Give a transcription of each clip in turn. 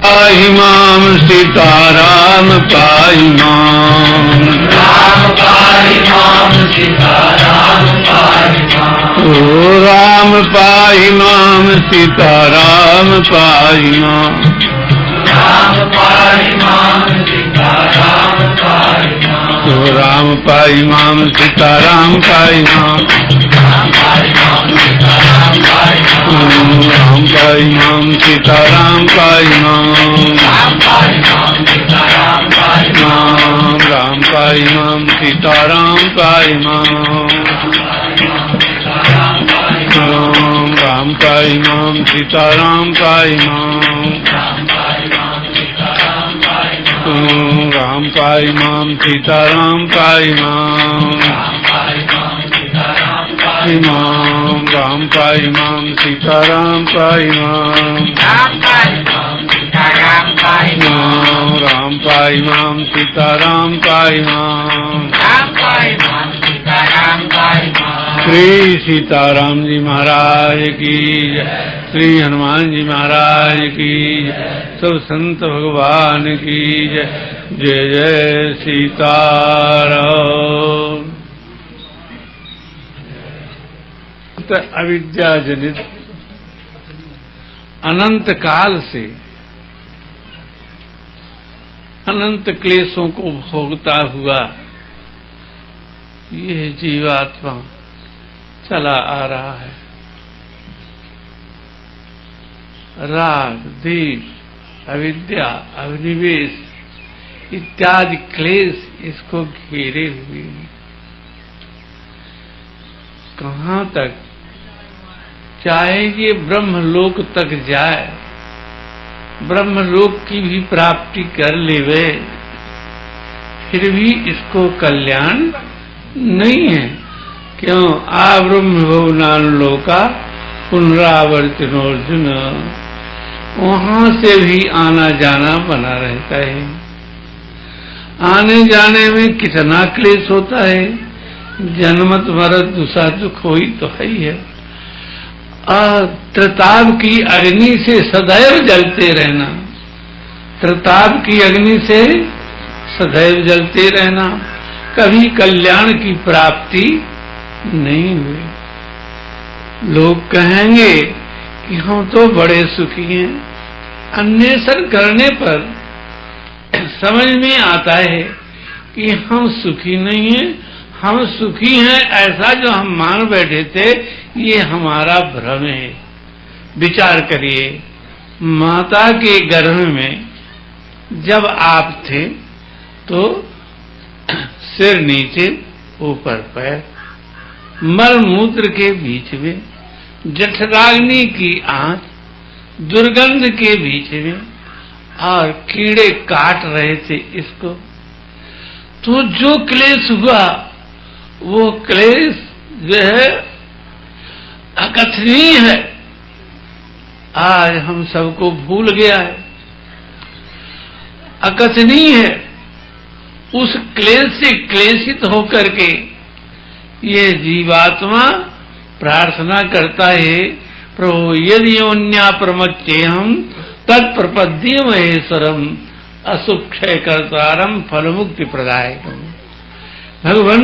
पाहि माम सीताराम पाहि माम, राम पाहि माम सीताराम पाहि माम, ओ राम पाहि माम सीताराम पाहि माम, राम पाहि माम सीताराम पाहि माम, ओ राम पाहि माम सीताराम पाहि माम, राम पाहि माम सीताराम पाहि माम, राम पाहि माम सीताराम पाहि माम, राम पाहि माम सीताराम पाहि माम, राम पाहि माम सीताराम पाहि माम, सीताराम पाहि माम, राम पाहि माम सीताराम पाहि माम, राम पाहि माम सीताराम पाहि माम, राम पाहि माम सीताराम पाहि माम, राम पाहि माम सीताराम पाहि माम, राम पाहि माम सीताराम पाहि माम, राम पाहि माम सीताराम पाहि माम, श्री सीताराम जी महाराज की जय, श्री हनुमान जी महाराज की जय, सब संत भगवान की जय। जय जय सीताराम। अविद्या जनित अनंत काल से अनंत क्लेशों को भोगता हुआ यह जीवात्मा चला आ रहा है। राग, द्वेष, अविद्या, अभिनिवेश इत्यादि क्लेश इसको घेरे हुए हैं। कहाँ तक? चाहे ये ब्रह्मलोक तक जाए, ब्रह्मलोक की भी प्राप्ति कर लेवे, फिर भी इसको कल्याण नहीं है। क्यों? आ ब्रह्म भुवनान लोका पुनरावर्तिनोर्जुन, वहां से भी आना जाना बना रहता है। आने जाने में कितना क्लेश होता है। जन्मत मरत दूसरा दुख हो ही तो है ही है। त्रिताप की अग्नि से सदैव जलते रहना, त्रिताप की अग्नि से सदैव जलते रहना, कभी कल्याण की प्राप्ति नहीं हुई। लोग कहेंगे कि हम तो बड़े सुखी हैं। अन्वेषण करने पर समझ में आता है कि हम सुखी नहीं हैं। हम सुखी हैं ऐसा जो हम मान बैठे थे, ये हमारा भ्रम है। विचार करिए, माता के गर्भ में जब आप थे तो सिर नीचे ऊपर पैर, मल मूत्र के बीच में, जठराग्नि की आंच, दुर्गंध के बीच में, और कीड़े काट रहे थे इसको। तो जो क्लेश हुआ वो क्लेश जो है अकथनीय है। आज हम सबको भूल गया है, अकथनीय है। उस क्लेश से क्लेशित होकर के ये जीवात्मा प्रार्थना करता है, प्रभु यदि योन्या प्रमच्चेहम तत्प्रपद्य महेश्वरम असुक्षय कर्तारम फल मुक्ति प्रदायकम। भगवान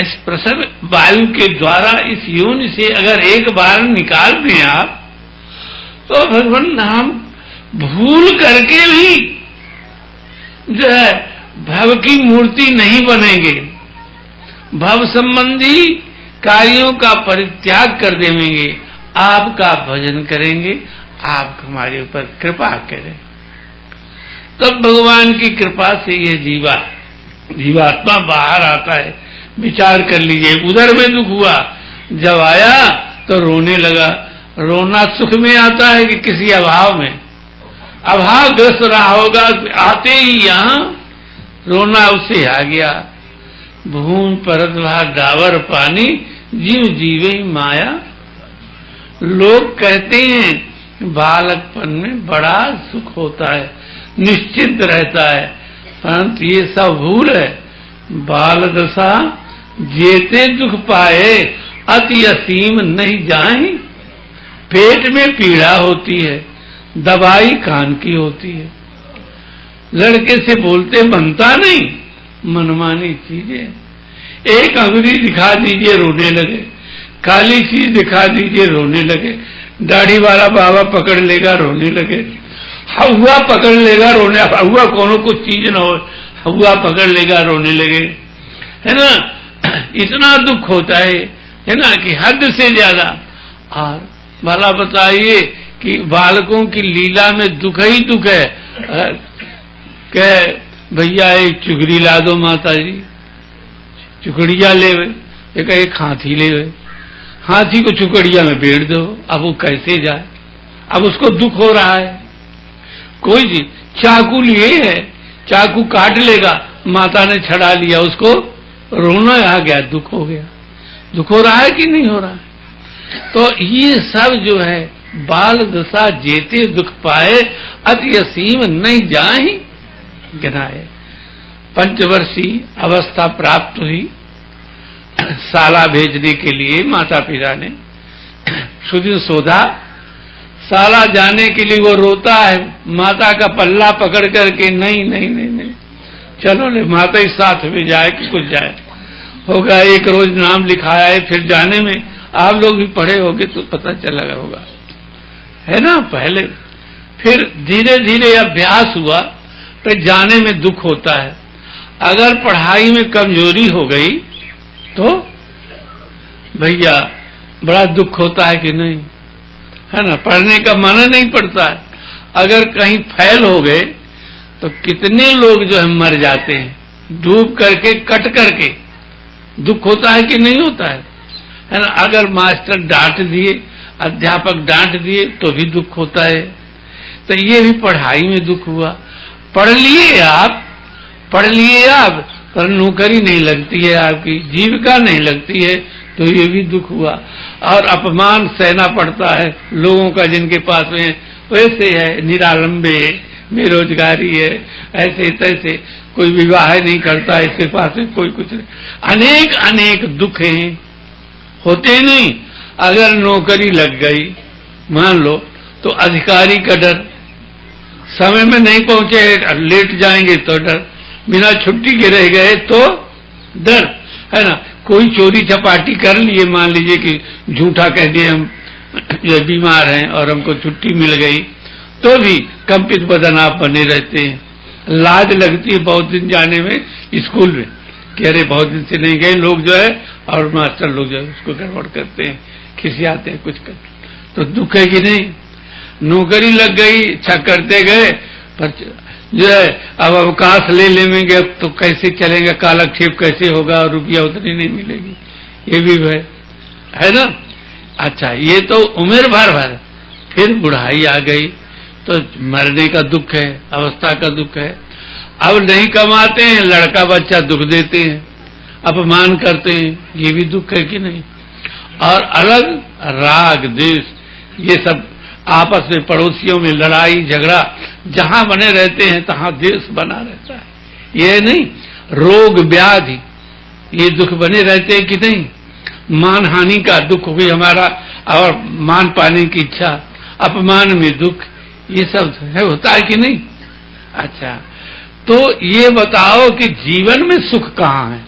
इस प्रसव वायु के द्वारा इस योनि से अगर एक बार निकाल दें आप, तो भगवान हम भूल करके भी जो है भव की मूर्ति नहीं बनेंगे। भव संबंधी कार्यों का परित्याग कर देंगे, आपका भजन करेंगे, आप हमारे ऊपर कृपा करें। तब भगवान की कृपा से यह जीवात्मा बाहर आता है। विचार कर लीजिए, उधर में दुख हुआ, जब आया तो रोने लगा। रोना सुख में आता है कि किसी अभाव में? अभाव ग्रस्त रहा होगा, आते ही यहाँ रोना उसे आ गया। भूमि परत भा डावर पानी, जीव जीवे माया। लोग कहते हैं बालकपन में बड़ा सुख होता है, निश्चिंत रहता है, परंतु ये सब भूल है। बाल दशा जेते दुख पाए, अति असीम नहीं जाए। पेट में पीड़ा होती है, दवाई कान की होती है। लड़के से बोलते बनता नहीं, मनमानी चीजें। एक अंगुली दिखा दीजिए रोने लगे, काली चीज दिखा दीजिए रोने लगे, दाढ़ी वाला बाबा पकड़ लेगा रोने लगे, हवा पकड़ लेगा रोने, हवा कोनो कुछ चीज ना हो, हवा पकड़ लेगा रोने लगे, है ना। इतना दुख होता है ना, कि हद से ज्यादा। और भला बताइए कि बालकों की लीला में दुख ही दुख है। कह भैया एक चुगड़ी ला दो माता जी, चुकड़िया ले एक हाथी ले, हाथी को चुकड़िया में बेड़ दो। अब वो कैसे जाए, अब उसको दुख हो रहा है। कोई चीज, चाकू लिए है, चाकू काट लेगा, माता ने छड़ा लिया, उसको रोना आ गया, दुख हो गया। दुख हो रहा है कि नहीं हो रहा है? तो ये सब जो है बाल दशा जेते दुख पाए, अति असीम नहीं जाहि गिनाए। पंचवर्षीय अवस्था प्राप्त हुई, साला भेजने के लिए माता पिता ने सुदिन सोधा। साला जाने के लिए वो रोता है, माता का पल्ला पकड़ करके नहीं नहीं नहीं नहीं, चलो ले माता ही साथ में जाए कि कुछ जाए होगा। एक रोज नाम लिखाया है, फिर जाने में आप लोग भी पढ़े होंगे तो पता चला होगा, है ना। पहले फिर धीरे धीरे अभ्यास हुआ, तो जाने में दुख होता है। अगर पढ़ाई में कमजोरी हो गई तो भैया बड़ा दुख होता है कि नहीं, है ना। पढ़ने का मन नहीं पड़ता है। अगर कहीं फेल हो गए तो कितने लोग जो है मर जाते हैं, डूब करके कट करके। दुख होता है कि नहीं होता है ना। अगर मास्टर डांट दिए, अध्यापक डांट दिए तो भी दुख होता है। तो ये भी पढ़ाई में दुख हुआ। पढ़ लिए आप, पर नौकरी नहीं लगती है, आपकी जीविका नहीं लगती है, तो ये भी दुख हुआ। और अपमान सहना पड़ता है लोगों का, जिनके पास में वैसे है, निरालंबे है, बेरोजगारी है, ऐसे तैसे, कोई विवाह नहीं करता, इसके पास में कोई कुछ नहीं। अनेक अनेक दुख हैं, होते नहीं। अगर नौकरी लग गई मान लो, तो अधिकारी का डर, समय में नहीं पहुंचे लेट जाएंगे तो डर, बिना छुट्टी के रह गए तो डर, है ना। कोई चोरी चपाटी कर लिए, मान लीजिए कि झूठा कह दिए हम ये बीमार हैं और हमको छुट्टी मिल गई, तो भी कंपित बदन आप बने रहते हैं। लाज लगती है बहुत दिन जाने में स्कूल में, कि अरे बहुत दिन से नहीं गए लोग जो है, और मास्टर लोग जो है उसको गड़बड़ करते हैं, खिसियाते हैं, कुछ करते, तो दुख है कि नहीं। नौकरी लग गई, अच्छा करते गए, पर जो है अब अवकाश ले लेंगे तो कैसे चलेगा, कालक्षेप कैसे होगा, और रुपया उतनी नहीं मिलेगी, ये भी है ना। अच्छा, ये तो उम्र भर फिर बुढ़ाई आ गई तो मरने का दुख है, अवस्था का दुख है। अब नहीं कमाते हैं, लड़का बच्चा दुख देते हैं, अपमान करते हैं, ये भी दुख है कि नहीं। और अलग राग द्वेष, ये सब आपस में पड़ोसियों में लड़ाई झगड़ा जहां बने रहते हैं तहां द्वेष बना रहता है। ये नहीं, रोग व्याधि, ये दुख बने रहते हैं कि नहीं। मान हानि का दुख हुई हमारा, और मान पाने की इच्छा, अपमान में दुख, ये सब है, होता है कि नहीं। अच्छा, तो ये बताओ कि जीवन में सुख कहाँ है।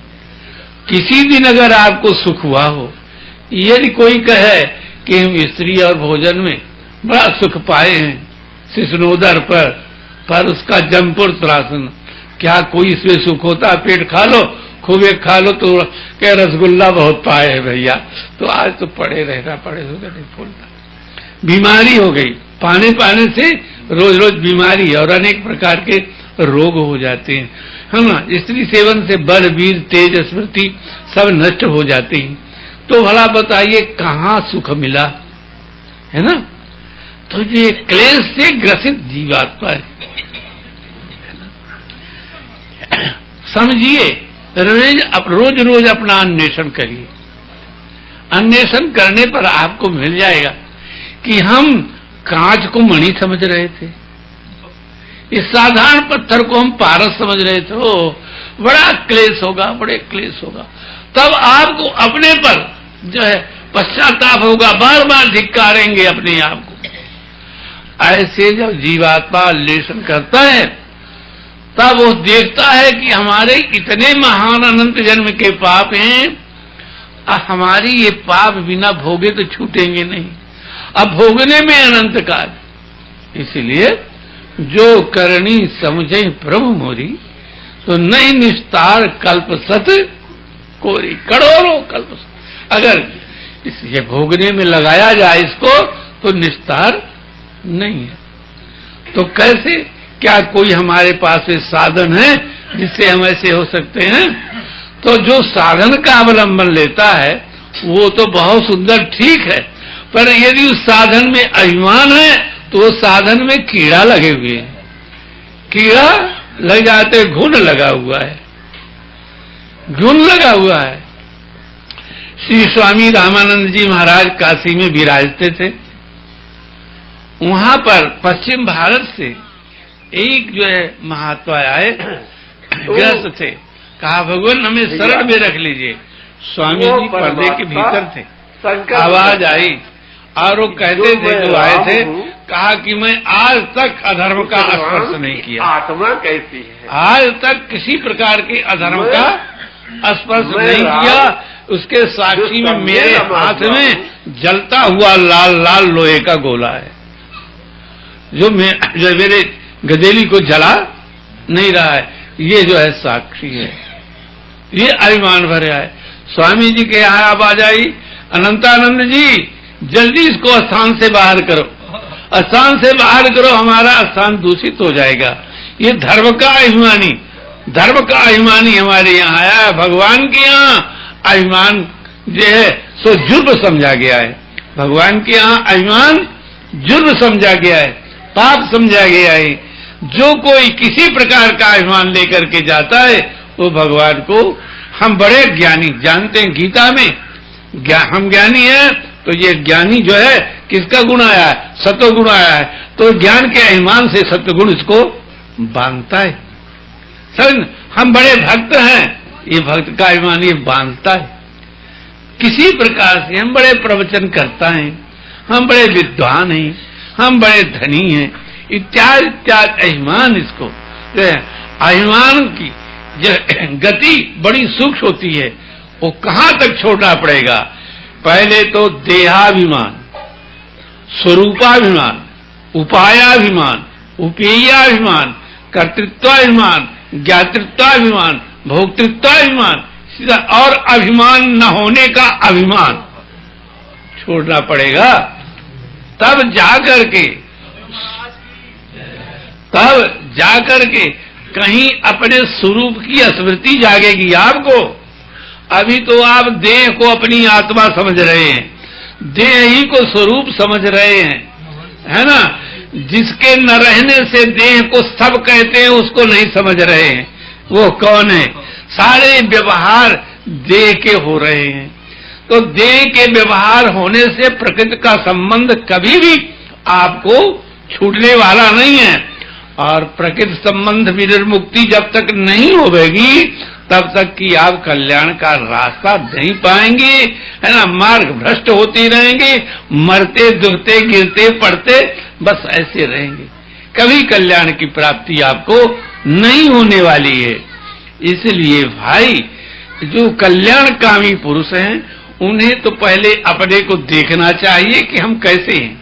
किसी दिन अगर आपको सुख हुआ हो, यदि कोई कहे कि हम स्त्री और भोजन में बड़ा सुख पाए हैं शिशनोदर पर उसका जमपुर त्रासन, क्या कोई इसमें सुख होता। पेट खा लो, खूब एक खा लो तो क्या रसगुल्ला बहुत पाए है भैया, तो आज तो पड़े रहना, पड़े होगा नहीं फूलता। बीमारी हो गई, पाने से रोज रोज बीमारी और अनेक प्रकार के रोग हो जाते हैं, है ना। स्त्री सेवन से बल, वीर, तेज, स्मृति सब नष्ट हो जाते हैं। तो भला बताइए कहाँ सुख मिला, है ना। तो ये क्लेश से ग्रसित जीवात्मा है, समझिए। रोज रोज अपना अन्वेषण करिए। अन्वेषण करने पर आपको मिल जाएगा कि हम कांच को मणि समझ रहे थे, इस साधारण पत्थर को हम पारस समझ रहे थे। ओ बड़ा क्लेश होगा, बड़े क्लेश होगा। तब आपको अपने पर जो है पश्चाताप होगा, बार बार धिक्कारेंगे अपने आप को। ऐसे जब जीवात्मा लेशन करता है तब वो देखता है कि हमारे इतने महान अनंत जन्म के पाप हैं, हमारी ये पाप बिना भोगे तो छूटेंगे नहीं, अब भोगने में अनंत काल। इसलिए जो करनी समझे प्रभु मोरी, तो नहीं निस्तार कल्प सत कोरी। करोड़ों कल्प अगर ये भोगने में लगाया जाए इसको तो निस्तार नहीं है। तो कैसे, क्या कोई हमारे पास साधन है जिससे हम ऐसे हो सकते हैं? तो जो साधन का अवलंबन लेता है वो तो बहुत सुंदर ठीक है, पर यदि उस साधन में अभिमान है तो वो साधन में कीड़ा लगे हुए हैं, कीड़ा लग जाते, घुन लगा हुआ है, घुन लगा हुआ है। श्री स्वामी रामानंद जी महाराज काशी में विराजते थे। वहां पर पश्चिम भारत से एक जो है महात्मा आए, ग्रस्त थे, कहा भगवान हमें शरण में रख लीजिए। स्वामी जी पर्दे के भीतर थे, आवाज आई और वो कहते थे, जो आए थे, कहा कि मैं आज तक अधर्म का स्पर्श नहीं किया। आत्मा कैसी है? आज तक किसी प्रकार के अधर्म का स्पर्श नहीं किया। उसके साक्षी में मेरे हाथ में जलता हुआ लाल लाल लोहे का गोला है, जो मेरे गदेली को जला नहीं रहा है, ये जो है साक्षी है। ये अभिमान भरा है। स्वामी जी के यहाँ आवाज आई, अनंतानंद जी जल्दी इसको स्थान से बाहर करो, स्थान से बाहर करो, हमारा स्थान दूषित हो जाएगा। ये धर्म का अभिमानी, धर्म का अभिमानी हमारे यहाँ आया है। भगवान के यहाँ अभिमान जो है सो जुर्म समझा गया है। भगवान के यहाँ अभिमान जुर्म समझा गया है, पाप समझा गया है। जो कोई किसी प्रकार का अभिमान लेकर के जाता है वो भगवान को, हम बड़े ज्ञानी जानते हैं गीता में, हम ज्ञानी हैं, तो ये ज्ञानी जो है किसका गुण आया है? सत्व गुण आया है। तो ज्ञान के अभिमान से सत्व गुण इसको बांधता है। समझ, हम बड़े भक्त हैं, ये भक्त का अभिमान ये बांधता है। किसी प्रकार से हम बड़े प्रवचन करता है, हम बड़े विद्वान हैं, हम बड़े धनी हैं, इत्यादि इत्यादि अभिमान, इसको जो है अभिमान की जो गति बड़ी सूक्ष्म होती है। वो कहां तक छोड़ना पड़ेगा? पहले तो देहाभिमान, स्वरूपाभिमान, उपायाभिमान, उपेयाभिमान, कर्तृत्वाभिमान, ज्ञातृत्वाभिमान, भोक्तृत्वाभिमान, सीधा और अभिमान न होने का अभिमान छोड़ना पड़ेगा। तब जाकर के कहीं अपने स्वरूप की स्मृति जागेगी आपको। अभी तो आप देह को अपनी आत्मा समझ रहे हैं, देह ही को स्वरूप समझ रहे हैं, है ना। जिसके न रहने से देह को सब कहते हैं उसको नहीं समझ रहे हैं। वो कौन है? सारे व्यवहार देह के हो रहे हैं। तो देह के व्यवहार होने से प्रकृति का संबंध कभी भी आपको छूटने वाला नहीं है। और प्रकृति संबंध विनिर्मुक्ति जब तक नहीं होगी तब तक कि आप कल्याण का रास्ता नहीं पाएंगे, है ना। मार्ग भ्रष्ट होते रहेंगे, मरते दुखते गिरते पड़ते बस ऐसे रहेंगे, कभी कल्याण की प्राप्ति आपको नहीं होने वाली है। इसलिए भाई, जो कल्याणकामी पुरुष हैं उन्हें तो पहले अपने को देखना चाहिए कि हम कैसे हैं।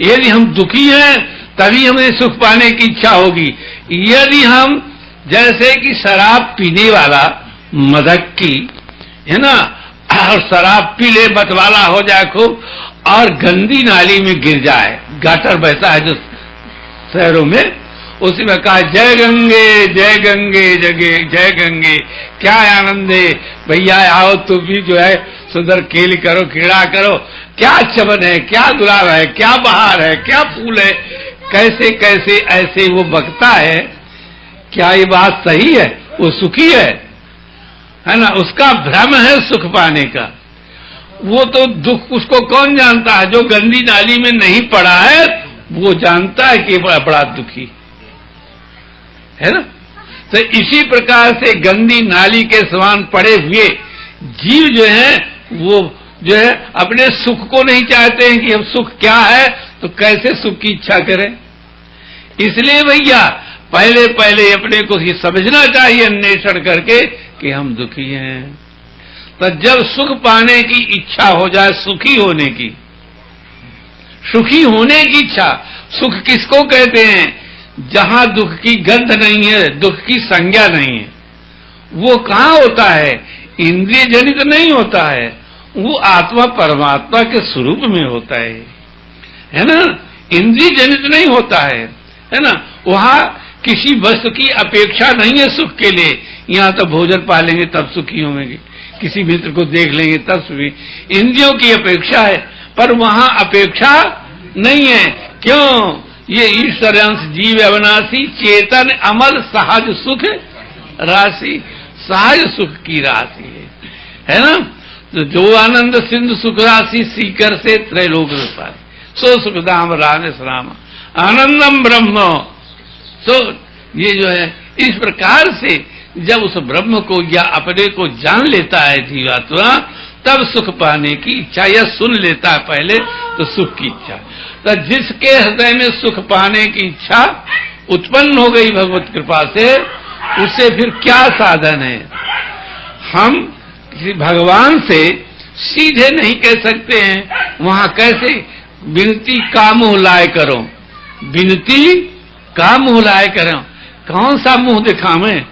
यदि हम दुखी हैं तभी हमें सुख पाने की इच्छा होगी। यदि हम जैसे कि शराब पीने वाला मदक्की, है ना, और शराब पी ले मतवाला हो जाए खूब और गंदी नाली में गिर जाए, गाटर बहता है जो शहरों में, उसी में कहा जय गंगे जय गंगे जगे जय गंगे, क्या आनंद है भैया, आओ तुम भी जो है सुंदर खेल करो, क्रीड़ा करो, क्या चमन है, क्या गुलाब है, क्या बहार है, क्या फूल है, कैसे कैसे ऐसे वो बकता है। क्या ये बात सही है? वो सुखी है ना। उसका भ्रम है सुख पाने का। वो तो दुख उसको कौन जानता है? जो गंदी नाली में नहीं पड़ा है वो जानता है कि बड़ा दुखी है ना। तो इसी प्रकार से गंदी नाली के समान पड़े हुए जीव जो है वो जो है अपने सुख को नहीं चाहते हैं कि हम सुख क्या है, तो कैसे सुख की इच्छा करें? इसलिए भैया पहले पहले अपने को ही समझना चाहिए अन्वेषण करके कि हम दुखी हैं। तो जब सुख पाने की इच्छा हो जाए, सुखी होने की, सुखी होने की इच्छा, सुख किसको कहते हैं? जहां दुख की गंध नहीं है, दुख की संज्ञा नहीं है। वो कहां होता है? इंद्रिय जनित नहीं होता है, वो आत्मा परमात्मा के स्वरूप में होता है ना? इंद्रिय जनित नहीं होता है ना? वहां किसी वस्तु की अपेक्षा नहीं है सुख के लिए। यहाँ तो भोजन पा लेंगे तब सुखी होंगे, किसी मित्र को देख लेंगे तब सुखी, इंद्रियों की अपेक्षा है, पर वहां अपेक्षा नहीं है। क्यों? ये ईश्वर अंश जीव अविनाशी चेतन अमल सहज सुख राशि, सहज सुख की राशि है ना? तो जो आनंद सिंधु सुख राशि सीकर से त्रैलोक रूपा सो सुखदाम रामेश राम आनंदम ब्रह्म। सो ये जो है इस प्रकार से जब उस ब्रह्म को या अपने को जान लेता है जीवात्मा, तब सुख पाने की इच्छा, या सुन लेता है पहले तो सुख की इच्छा। तो जिसके हृदय में सुख पाने की इच्छा उत्पन्न हो गई भगवत कृपा से, उससे फिर क्या साधन है? हम किसी भगवान से सीधे नहीं कह सकते हैं। वहां कैसे? विनती का मुंह लाए करो, विनती का मुंह लाए करो। कौन सा मुंह दिखावें?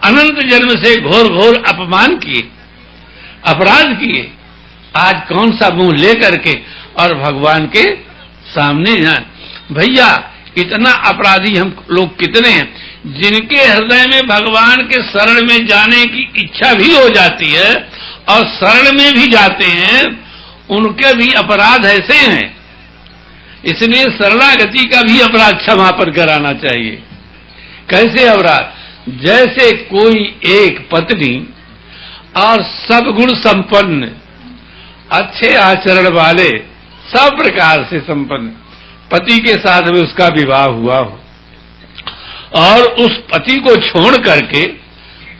अनंत जन्म से घोर घोर अपमान किए, अपराध किए, आज कौन सा मुंह लेकर के और भगवान के सामने जाए? भैया इतना अपराधी हम लोग कितने हैं, जिनके हृदय में भगवान के शरण में जाने की इच्छा भी हो जाती है और शरण में भी जाते हैं, उनके भी अपराध ऐसे हैं। इसलिए शरणागति का भी अपराध क्षमापन कराना चाहिए। कैसे अपराध? जैसे कोई एक पत्नी और सब गुण संपन्न, अच्छे आचरण वाले, सब प्रकार से संपन्न पति के साथ में उसका विवाह हुआ हो और उस पति को छोड़ करके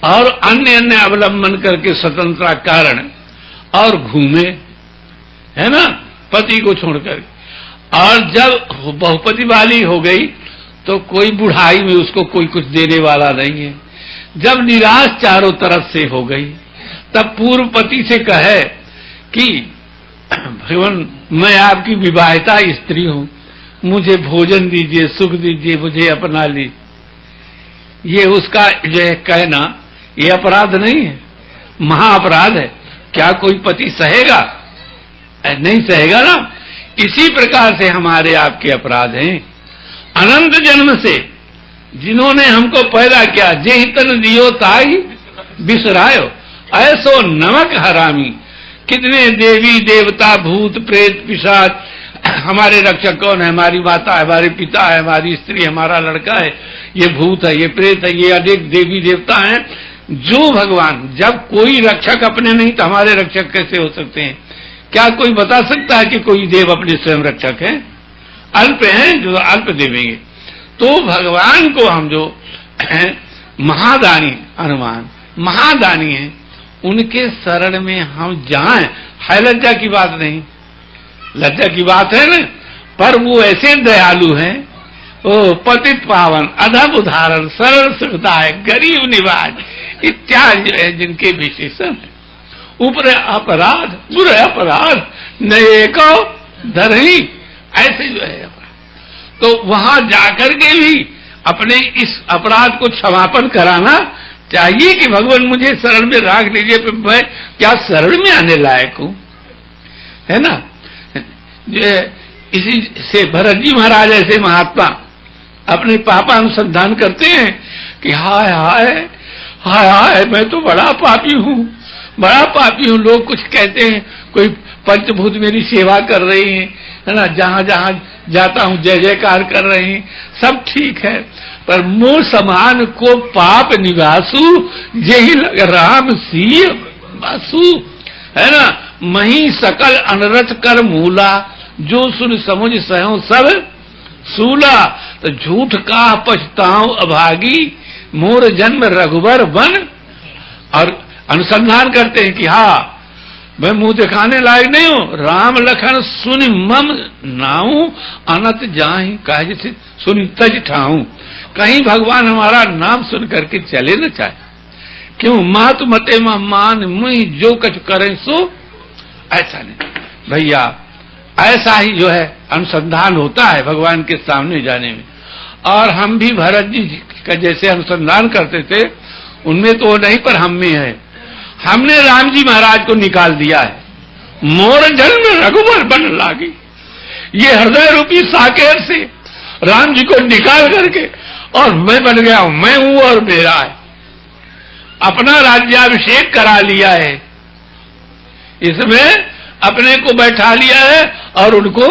और अन्य अन्य अवलंबन करके स्वतंत्रता कारण और घूमे, है ना, पति को छोड़कर, और जब बहुपति वाली हो गई तो कोई बुढ़ाई में उसको कोई कुछ देने वाला नहीं है। जब निराश चारों तरफ से हो गई, तब पूर्व पति से कहे कि भगवान मैं आपकी विवाहिता स्त्री हूं, मुझे भोजन दीजिए, सुख दीजिए, मुझे अपना लीजिए। ये उसका जो है कहना, ये अपराध नहीं है, महाअपराध है। क्या कोई पति सहेगा? नहीं सहेगा ना। इसी प्रकार से हमारे आपके अपराध हैं। अनंत जन्म से जिन्होंने हमको पैदा किया, जे तन दियो ताई बिसरायो, ऐसो नमक हरामी। कितने देवी देवता भूत प्रेत पिशाच, हमारे रक्षक कौन है? हमारी माता है, हमारे पिता है, हमारी स्त्री, हमारा लड़का है, ये भूत है, ये प्रेत है, ये अनेक देवी देवता हैं। जो भगवान, जब कोई रक्षक अपने नहीं तो हमारे रक्षक कैसे हो सकते हैं? क्या कोई बता सकता है कि कोई देव अपने स्वयं रक्षक है? अल्प हैं जो अल्प देवेंगे। तो भगवान को हम जो महादानी हनुमान महादानी है, उनके शरण में हम जाएं, है लज्जा की बात नहीं, लज्जा की बात है ना। पर वो ऐसे दयालु हैं, ओ पतित पावन अधम उदाहरण सरल सुखदायक गरीब निवाज इत्यादि है जिनके विशेषण है। ऊपर अपराध बुरे अपराध नए को धरही, ऐसे जो है अपराध। तो वहां जाकर के भी अपने इस अपराध को क्षमापन कराना चाहिए कि भगवान मुझे शरण में राख लीजिए। मैं क्या शरण में आने लायक हूं? है ना। इसी से भरत जी महाराज ऐसे महात्मा अपने पापा अनुसंधान करते हैं कि हाय हाय हाय हाय, मैं तो बड़ा पापी हूं, बड़ा पापी हूं। लोग कुछ कहते हैं, कोई पंचभूत मेरी सेवा कर रही है ना, जहां जहां जाता हूं जय जयकार कर रही हैं, सब ठीक है, पर मोह समान को पाप निवासु यही लग राम सी वासु, है ना। मही सकल अनरथ कर मूला, जो सुन समझ सहो सब सूला। तो झूठ का पछताओ अभागी, मोर जन्म रघुबर वन। और अनुसंधान करते हैं कि हाँ, मैं मुंह दिखाने लायक नहीं हूं। राम लखन सुनि मम नाऊ अनत जाहि, कहा जैसे सुनि तज ठाऊं। कहीं भगवान हमारा नाम सुन करके चले न चाहे, क्यों मातु मते मान मुहि जो कछ करें सो, ऐसा नहीं भैया। ऐसा ही जो है अनुसंधान होता है भगवान के सामने जाने में। और हम भी भरत जी का जैसे अनुसंधान करते थे उनमें तो नहीं, पर हम में है। हमने राम जी महाराज को निकाल दिया है। मोर जन्म रघुबर बन लागी, ये हृदय रूपी साकेत से राम जी को निकाल करके और मैं बन गया हूं, मैं हूं और मेरा है। अपना राज्याभिषेक करा लिया है, इसमें अपने को बैठा लिया है और उनको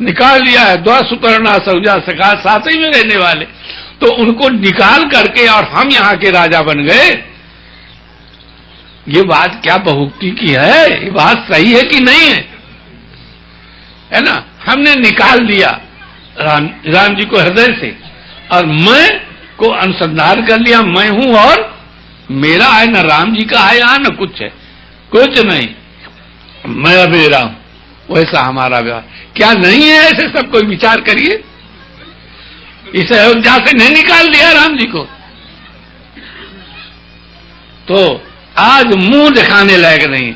निकाल लिया है। द्वा सुपर्णा सौजा सखा, साथ ही में रहने वाले, तो उनको निकाल करके और हम यहां के राजा बन गए। ये बात क्या बहुक्ति की है? ये बात सही है कि नहीं है ना? हमने निकाल दिया राम जी को हृदय से, और मैं को अनुसंधान कर लिया, मैं हूं और मेरा है। न राम जी का है यहां, न कुछ है, कुछ नहीं, मैं मेरा हूं। वैसा हमारा व्यवहार क्या नहीं है? ऐसे सब कोई विचार करिए। इस अयोध्या से नहीं निकाल दिया राम जी को, तो आज मुंह दिखाने लायक नहीं।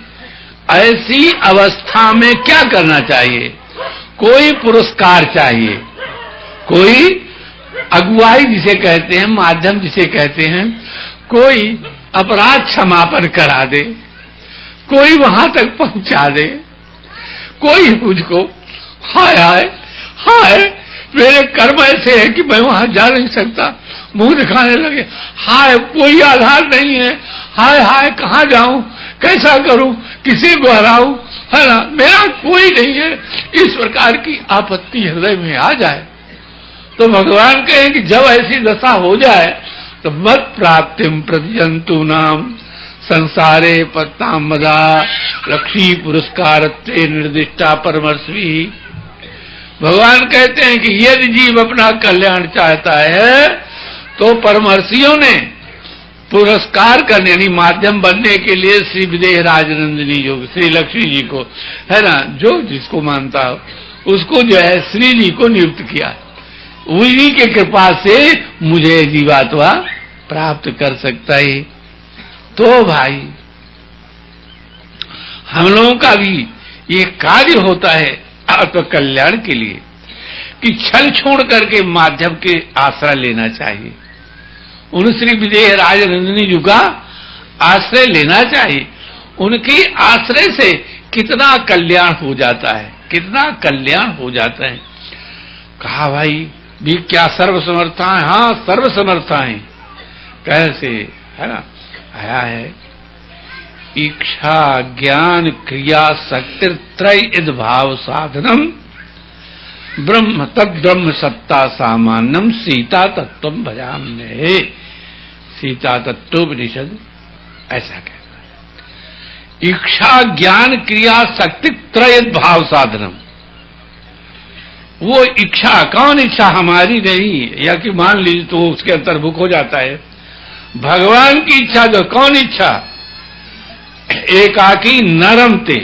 ऐसी अवस्था में क्या करना चाहिए? कोई पुरस्कार चाहिए, कोई अगुवाई जिसे कहते हैं, माध्यम जिसे कहते हैं, कोई अपराध क्षमापन करा दे, कोई वहां तक पहुंचा दे, कोई मुझको हाय हाय हाय मेरे कर्म ऐसे है कि मैं वहां जा नहीं सकता, मुंह दिखाने लगे, हाय कोई आधार नहीं है, हाय हाय कहां जाऊं, कैसा करूं, किसी को हराऊं, है ना, मेरा कोई नहीं है। इस प्रकार की आपत्ति हृदय में आ जाए तो भगवान कहें कि जब ऐसी दशा हो जाए तो मत प्राप्तिम प्रतिजंतु नाम संसारे पत्ताम मदा लक्ष्मी पुरस्कार निर्दिष्टा परमर्षि। भगवान कहते हैं कि यदि जीव अपना कल्याण चाहता है तो परमर्षियों ने पुरस्कार करने यानी माध्यम बनने के लिए श्री विदेह राजनंदिनी योग श्री लक्ष्मी जी को, है ना, जो जिसको मानता हो उसको जो है श्री जी को नियुक्त किया। उन्हीं के कृपा से मुझे जीवात्मा प्राप्त कर सकता है। तो भाई हम लोगों का भी ये कार्य होता है आत्म कल्याण के लिए कि छल छोड़ करके माध्यम के आश्रय लेना चाहिए। उन श्री विदेह राजनंदिनी जी का आश्रय लेना चाहिए। उनके आश्रय से कितना कल्याण हो जाता है, कितना कल्याण हो जाता है। कहा भाई भी क्या सर्वसमर्था है? हाँ सर्वसमर्था है। कैसे है ना, आया है इच्छा ज्ञान क्रिया शक्ति त्रय इद भाव साधनम ब्रह्म तद ब्रह्म सत्ता सामान्यम सीता तत्व भजाम्ये। सीता तत्वोपनिषद ऐसा कहता है। इच्छा ज्ञान क्रिया शक्ति त्रय भाव साधनम। वो इच्छा कौन इच्छा? हमारी नहीं, या कि मान लीजिए तो उसके अंतर्भुक हो जाता है भगवान की इच्छा। जो कौन इच्छा? एकाकी नरमते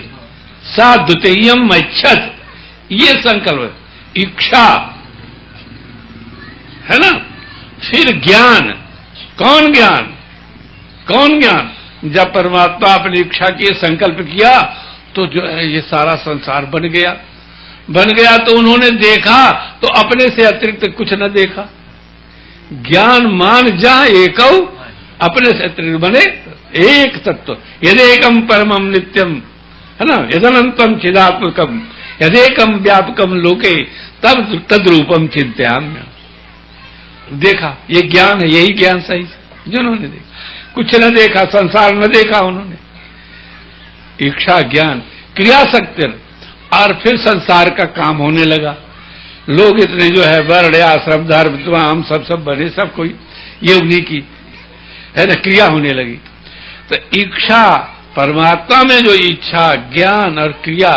सा द्वितीयम इच्छत, ये संकल्प इच्छा है ना। फिर ज्ञान, कौन ज्ञान? कौन ज्ञान? जब परमात्मा अपनी इच्छा की संकल्प किया तो जो है ये सारा संसार बन गया। बन गया तो उन्होंने देखा तो अपने से अतिरिक्त कुछ न देखा। ज्ञान मान जा एकौ, अपने से अतिरिक्त बने एक तत्व। यदेकम परमम नित्यम, है ना, यदनंतम चिदात्मकम यदेकम व्यापकम लोके तब तद्रूपम चिंत्याम्य। देखा, ये ज्ञान है, यही ज्ञान सही जिन्होंने देखा। कुछ न देखा, संसार न देखा उन्होंने। इच्छा ज्ञान क्रिया शक्ति, और फिर संसार का काम होने लगा। लोग इतने जो है वर्ण आश्रम धर्म हम सब बने, सब कोई ये उन्हीं की है ना क्रिया होने लगी। तो इच्छा परमात्मा में जो इच्छा ज्ञान और क्रिया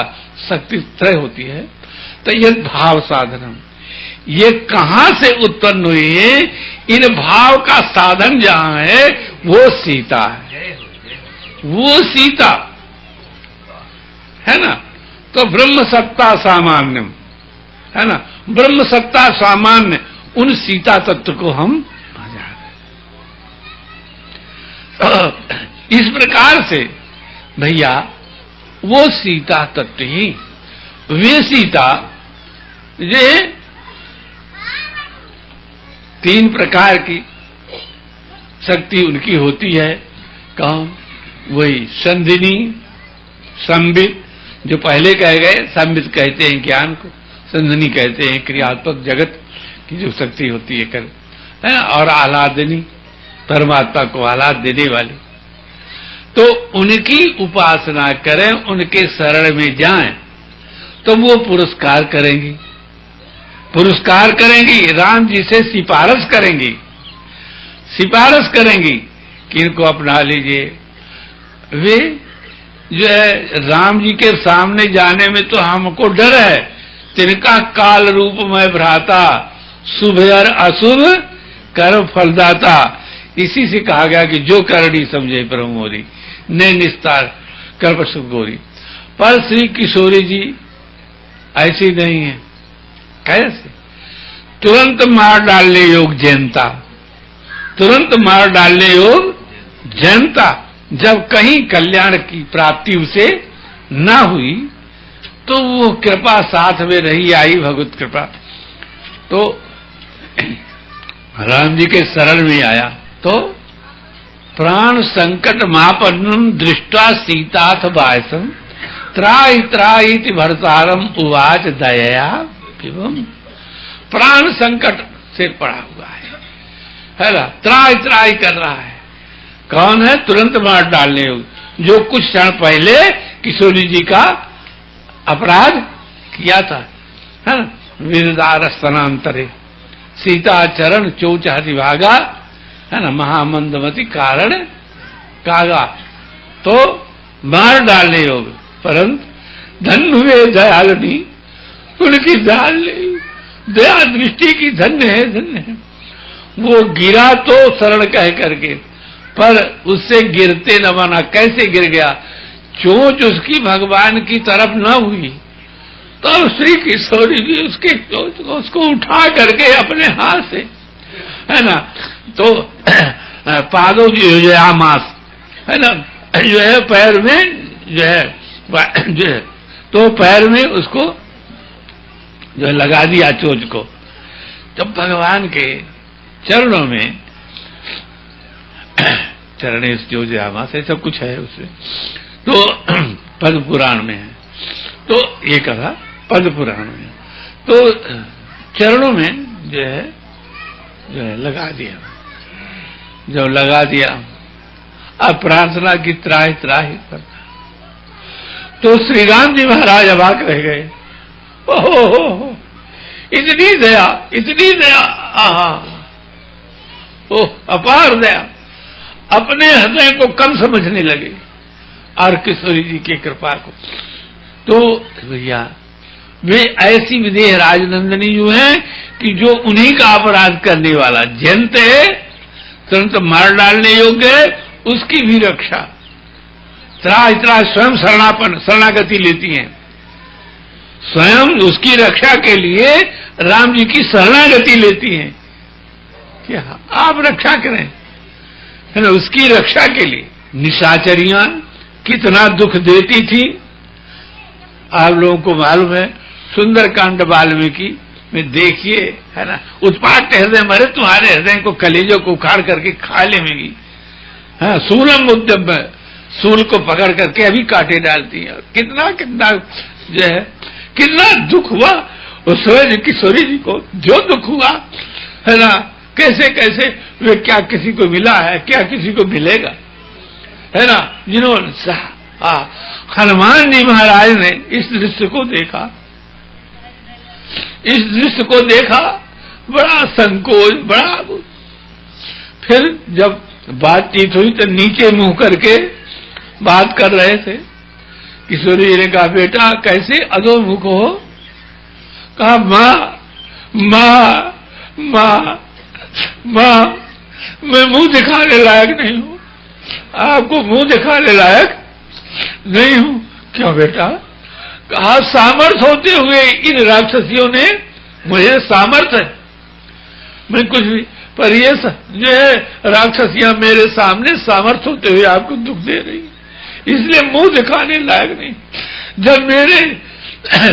शक्ति त्रय होती है, तो ये भाव साधन ये कहां से उत्पन्न हुई है? इन भाव का साधन जहां है वो सीता है। वो सीता है ना। तो ब्रह्म सत्ता सामान्यम, है ना, ब्रह्म सत्ता सामान्य उन सीता तत्व को हम पा जाते। इस प्रकार से भैया वो सीता तत्व ही, वे सीता, ये 3 प्रकार की शक्ति उनकी होती है। कौन? वही संधिनी, संबित, जो पहले कहे गए, संबित कहते हैं ज्ञान को, संधिनी कहते हैं क्रियात्मक जगत की जो शक्ति होती है कर, है ना, और आह्लादिनी, परमात्मा को आह्लाद देने वाली। तो उनकी उपासना करें, उनके शरण में जाएं, तो वो पुरस्कार करेंगी, पुरस्कार करेंगी, राम जी से सिफारिश करेंगी, सिफारिश करेंगी कि इनको अपना लीजिए। वे जो है राम जी के सामने जाने में तो हमको डर है, तिनका काल रूप में भ्राता, शुभ और अशुभ कर्म फलदाता। इसी से कहा गया कि जो करणी समझे परम मोरी, ने निस्तार कर्म सुख गोरी। पर श्री किशोरी जी ऐसी नहीं है। कैसे? तुरंत मार डालने योग जनता, तुरंत मार डालने योग जनता। जब कहीं कल्याण की प्राप्ति उसे ना हुई तो वो कृपा साथ में रही, आई भगवत कृपा। तो राम जी के शरण में आया तो प्राण संकट मापन्नम दृष्टा सीताथ बायसम त्राहि त्राहि भरतारम उवाच दया एवं। प्राण संकट से पड़ा हुआ है ना, त्राहि त्राहि कर रहा है। कौन है? तुरंत मार डालने जो कुछ क्षण पहले किशोरी जी का अपराध किया था, है ना। वीरदार स्तनांतरे सीता चरण चौचाति भागा, है ना, महामंदमती कारण कागा। तो मार डालने योग, परंतु धन्य हुए दयालुनी, उनकी दया दृष्टि की धन्य है, धन्य है। वो गिरा तो शरण कह करके, पर उससे गिरते न बना। कैसे गिर गया? चोंच उसकी भगवान की तरफ न हुई, तब श्री किशोरी जी उसके चोंच को उसको उठा करके अपने हाथ से, है ना, तो पादों की आमास, है ना, जो है पैर में जो है तो पैर में उसको जो है लगा दिया चोंच को। जब भगवान के चरणों में चरणे जो आमास है, सब कुछ है उसमें। तो पद्म पुराण में है, तो ये कहा पद्म पुराण में, तो चरणों में जो है लगा दिया। जब लगा दिया, अब प्रार्थना की त्राहि त्राहि करता। तो श्री राम जी महाराज अवाक रह गए। ओहो, इतनी दया, इतनी दया, आहा, ओह अपार दया। अपने हृदय को कम समझने लगे और किशोरी जी की कृपा को। तो भैया वे ऐसी विदेह राजनंदिनी जो है कि जो उन्हीं का अपराध करने वाला जंत है, तुरंत मार डालने योग्य है, उसकी भी रक्षा त्राहि स्वयं शरणागति लेती हैं। स्वयं उसकी रक्षा के लिए राम जी की शरणागति लेती हैं। क्या आप रक्षा करें, है ना, उसकी रक्षा के लिए। निशाचरियां कितना दुख देती थी, आप लोगों को मालूम है। सुंदरकांड वाल्मीकि में देखिए, है ना, उत्पात हृदय मरे, तुम्हारे हृदय को कलेजों को उखाड़ करके खा लेंगी। हाँ, सूलम उद्यम में सूल को पकड़ करके अभी काटे डालती है। कितना कितना जो है, कितना दुख हुआ उस समय किशोरी जी को, जो दुख हुआ, है ना, कैसे कैसे वे, क्या किसी को मिला है, क्या किसी को मिलेगा, है ना। जिन्होंने हनुमान जी महाराज ने इस दृश्य को देखा, इस दृश्य को देखा, बड़ा संकोच, बड़ा। फिर जब बातचीत हुई तो नीचे मुंह करके बात कर रहे थे। किशोरी जी ने कहा, बेटा कैसे अधोमुख हो? कहा, माँ माँ माँ माँ, मैं मुंह दिखाने लायक नहीं हूं, आपको मुंह दिखाने लायक नहीं हूं। क्यों बेटा, कहा सामर्थ होते हुए इन राक्षसियों ने, मुझे सामर्थ है, मैं कुछ भी, पर ये जो है राक्षसियां मेरे सामने सामर्थ होते हुए आपको दुख दे रही, इसलिए मुंह दिखाने लायक नहीं। जब मेरे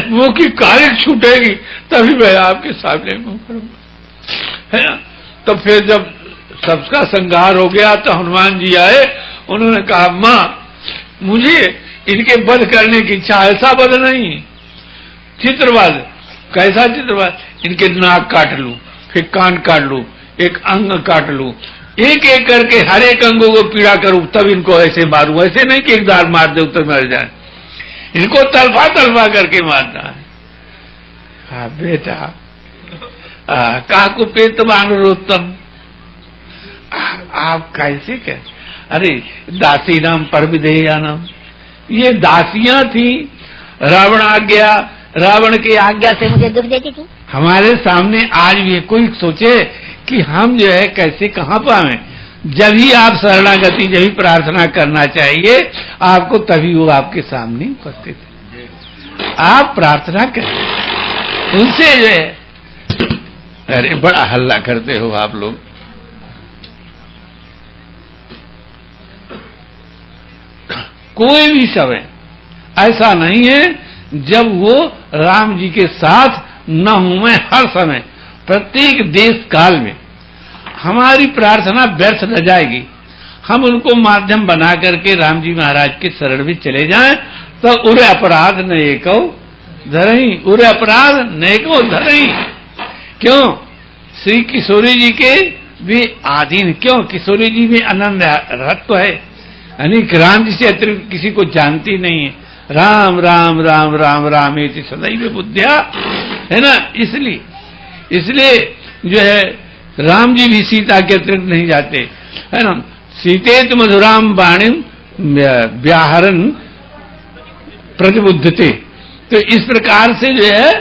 मुंह की कालिक छूटेगी तभी मैं आपके सामने मुंह करूंगा, है ना। तो फिर जब सबका संहार हो गया तो हनुमान जी आए, उन्होंने कहा मां मुझे इनके वध करने की इच्छा, ऐसा वध नहीं, चित्रवध। कैसा चित्रवध? इनके नाक काट लूं, फिर कान काट लूं, एक अंग काट लूं, एक एक करके हर एक अंगों को पीड़ा करूं, तब इनको ऐसे मारूं। ऐसे नहीं कि एक बार मार दे तो मर जाए, इनको तलफा तलफा करके मारना है। हाँ बेटा, काकु पेट बानरोत्तम, आप कैसे कह, अरे दासी नाम पर विधेया नाम, ये दासियां थी, रावण की आज्ञा से मुझे दुख देती थी। हमारे सामने आज भी कोई सोचे कि हम जो है कैसे कहां पावे, जब ही आप शरणागति, जब ही प्रार्थना करना चाहिए आपको, तभी वो आपके सामने उपस्थित है। आप प्रार्थना करें उनसे जो है। अरे बड़ा हल्ला करते हो आप लोग। कोई भी समय ऐसा नहीं है जब वो राम जी के साथ न हूं। मैं हर समय, प्रत्येक देश काल में हमारी प्रार्थना व्यर्थ न जाएगी। हम उनको माध्यम बना करके राम जी महाराज के शरण में चले जाएं तो उरे अपराध न एको धरही, उरे अपराध न एको धरही। क्यों? श्री किशोरी जी के भी आधीन, क्यों? किशोरी जी में आनंद रत्व है, यानी राम जी से अतिरिक्त किसी को जानती नहीं है। राम राम राम राम रामेति सदैव बुद्धिया, है ना। इसलिए जो है राम जी भी सीता के अतिरिक्त नहीं जाते, है ना। सीतेत मधुराम वाणी व्याहरण प्रतिबुद्धते, तो इस प्रकार से जो है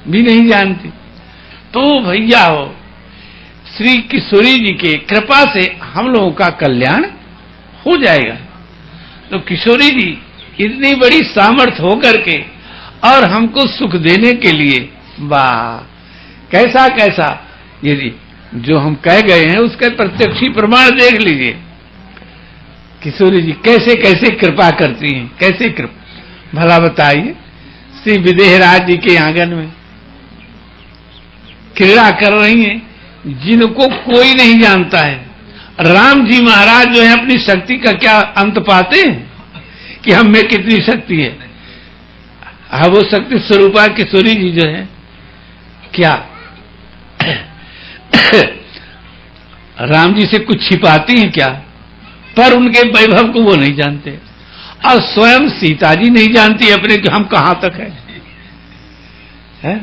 भी नहीं जानती। तो भैया हो, श्री किशोरी जी के कृपा से हम लोगों का कल्याण हो जाएगा। तो किशोरी जी इतनी बड़ी सामर्थ होकर के और हमको सुख देने के लिए, वाह कैसा कैसा, यदि जो हम कह गए हैं उसका प्रत्यक्षी प्रमाण देख लीजिए। किशोरी जी कैसे कैसे कृपा करती हैं, कैसे कृपा, भला बताइए। श्री विदेहराज जी के आंगन में क्रीड़ा कर रही हैं, जिनको कोई नहीं जानता है। राम जी महाराज जो है अपनी शक्ति का क्या अंत पाते हैं कि हम में कितनी शक्ति है। हाँ, वो शक्ति स्वरूपा किशोरी जी जो है क्या राम जी से कुछ छिपाती हैं क्या? पर उनके वैभव को वो नहीं जानते, और स्वयं सीता जी नहीं जानती अपने कि हम कहां तक है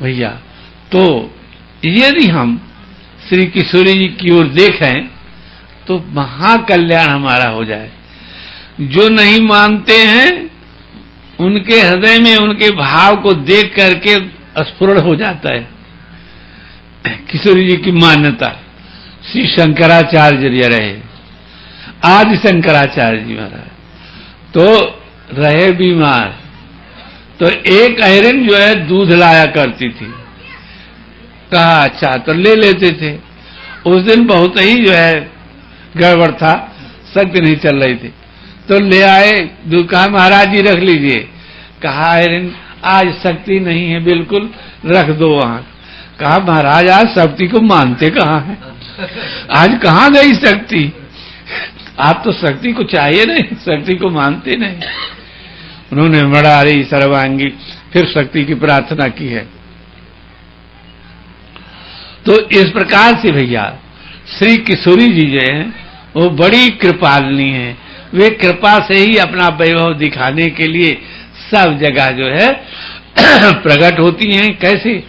भैया। तो यदि हम श्री किशोरी जी की ओर देखें तो महाकल्याण हमारा हो जाए। जो नहीं मानते हैं उनके हृदय में उनके भाव को देख करके स्फुरण हो जाता है। किशोरी जी की मान्यता श्री शंकराचार्य रहे, आदि शंकराचार्य जी महाराज तो रहे बीमार, तो एक अहिरन जो है दूध लाया करती थी। कहा अच्छा, तो ले लेते थे। उस दिन बहुत ही जो है गड़बड़ था, शक्ति नहीं चल रही थी, तो ले आए दूध। कहा महाराज जी रख लीजिए। कहा अहिरन आज शक्ति नहीं है, बिल्कुल रख दो वहां। कहा महाराज आज शक्ति को मानते कहाँ हैं, आज कहाँ गई शक्ति? आप तो शक्ति को चाहिए नहीं, शक्ति को मानते नहीं। उन्होंने मड़ारी सर्वांगी फिर शक्ति की प्रार्थना की है। तो इस प्रकार से भैया श्री किशोरी जी जो है वो बड़ी कृपालनी है। वे कृपा से ही अपना वैभव दिखाने के लिए सब जगह जो है प्रकट होती हैं। कैसे?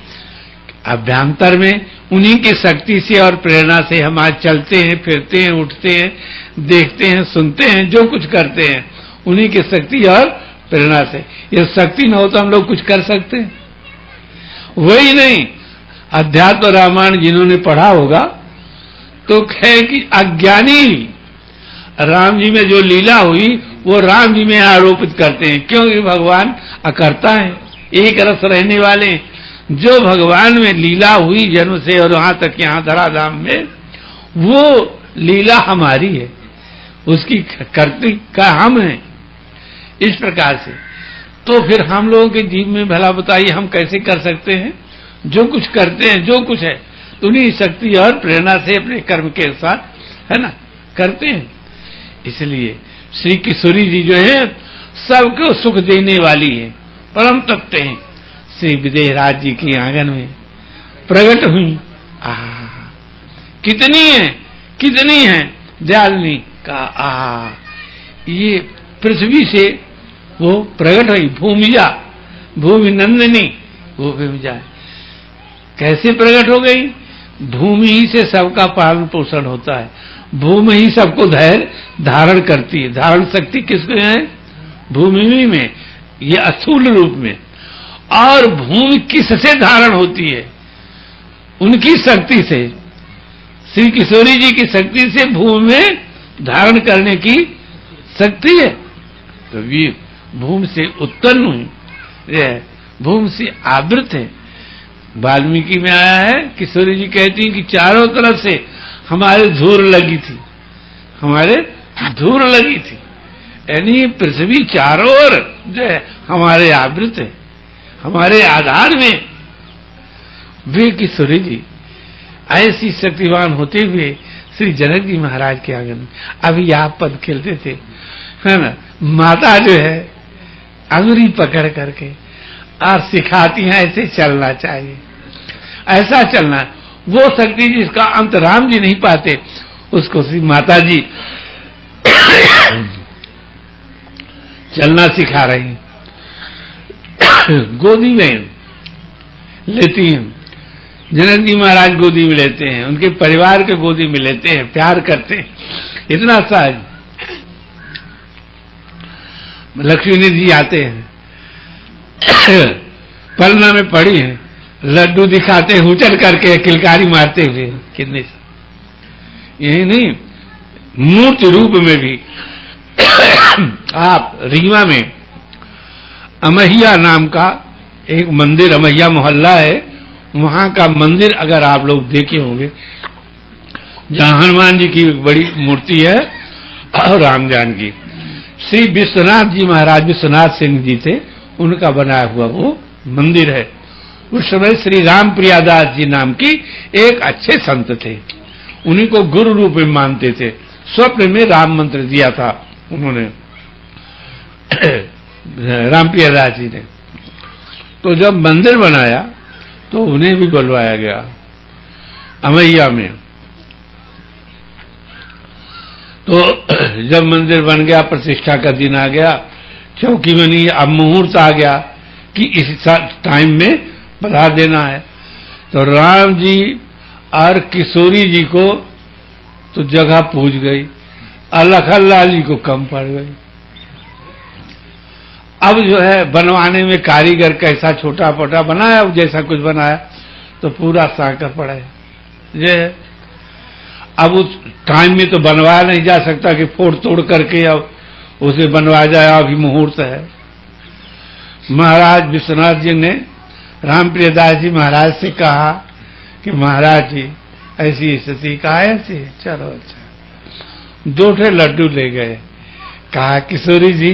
अभ्यंतर में उन्हीं की शक्ति से और प्रेरणा से हम आज चलते हैं, फिरते हैं, उठते हैं, देखते हैं, सुनते हैं, जो कुछ करते हैं उन्हीं की शक्ति और प्रेरणा से। ये शक्ति न हो तो हम लोग कुछ कर सकते हैं? वही नहीं, अध्यात्म रामायण जिन्होंने पढ़ा होगा तो कहे कि अज्ञानी राम जी में जो लीला हुई वो राम जी में आरोपित करते हैं, क्योंकि भगवान अकर्ता है, एक रस रहने वाले। जो भगवान में लीला हुई जन्म से और वहां तक यहाँ धराधाम में, वो लीला हमारी है, उसकी कर्ती का हम है। इस प्रकार से तो फिर हम लोगों के जीव में भला बताइए हम कैसे कर सकते हैं? जो कुछ करते हैं, जो कुछ है, तो उन्हीं शक्ति और प्रेरणा से अपने कर्म के साथ, है ना, करते हैं। इसलिए श्री किशोरी जी जो है सबको सुख देने वाली है, परम तत्व हैं। श्री विदेहराज जी की आंगन में प्रकट हुई। कितनी है दयालनी का। ये पृथ्वी से वो प्रकट हुई, भूमिजा, भूमि नंदिनी, वो भूमिजा कैसे प्रकट हो गई? भूमि ही से सबका पालन पोषण होता है, भूमि ही सबको धैर्य धारण करती है। धारण शक्ति किसको है? भूमि में, ये अस्थूल रूप में। और भूमि किससे धारण होती है? उनकी शक्ति से, श्री किशोरी जी की शक्ति से भूमि में धारण करने की शक्ति है। तो ये भूमि से उत्पन्न हुई, भूमि से आवृत है। वाल्मीकि में आया है, किशोरी जी कहती हैं कि चारों तरफ से हमारे धूल लगी थी, हमारे धूल लगी थी, यानी पृथ्वी चारों ओर जो है हमारे आवृत है, हमारे आधार में। वे किशोरी जी ऐसी शक्तिवान होते हुए श्री जनक जी महाराज के आंगन में अभी आप पद खेलते थे, है ना, माता जो है अंगुरी पकड़ करके और सिखाती हैं ऐसे चलना चाहिए, ऐसा चलना। वो शक्ति जिसका अंत राम जी नहीं पाते, उसको श्री माता जी चलना सिखा रही हैं, गोदी में लेती हैं। जनक जी महाराज गोदी में लेते हैं, उनके परिवार के गोदी में लेते हैं, प्यार करते हैं, इतना सहज। लक्ष्मी जी आते हैं, पलना में पड़ी हैं, लड्डू दिखाते हैं उछल करके, किलकारी मारते हुए। कितने यही नहीं, मूर्ति रूप में भी आप रीवा में अमैया नाम का एक मंदिर, अमैया मोहल्ला है, वहां का मंदिर अगर आप लोग देखे होंगे, जहां हनुमान जी की बड़ी मूर्ति है और राम जानकी, श्री विश्वनाथ जी महाराज, विश्वनाथ सिंह जी थे, उनका बनाया हुआ वो मंदिर है। उस समय श्री राम प्रियादास जी नाम की एक अच्छे संत थे, उन्हीं को गुरु रूप में मानते थे। स्वप्न में राम मंत्र दिया था उन्होंने, राम प्रियादास जी ने। तो जब मंदिर बनाया तो उन्हें भी बुलवाया गया अमैया में। तो जब मंदिर बन गया, प्रतिष्ठा का दिन आ गया, चौकी बनी, अब मुहूर्त आ गया कि इस टाइम में बता देना है। तो राम जी और किशोरी जी को तो जगह पूछ गई, और लखनलाल जी को कम पड़ गई। अब जो है बनवाने में कारीगर कैसा छोटा पोटा बनाया, जैसा कुछ बनाया, तो पूरा सांकर पड़ा है। ये अब उस टाइम में तो बनवाया नहीं जा सकता कि फोड़ तोड़ करके अब उसे बनवाया जाए, अभी मुहूर्त है। महाराज विश्वनाथ जी ने रामप्रियदास जी महाराज से कहा कि महाराज जी ऐसी स्थिति, कहा ऐसी, चलो अच्छा। 2 लड्डू ले गए, कहा किशोरी जी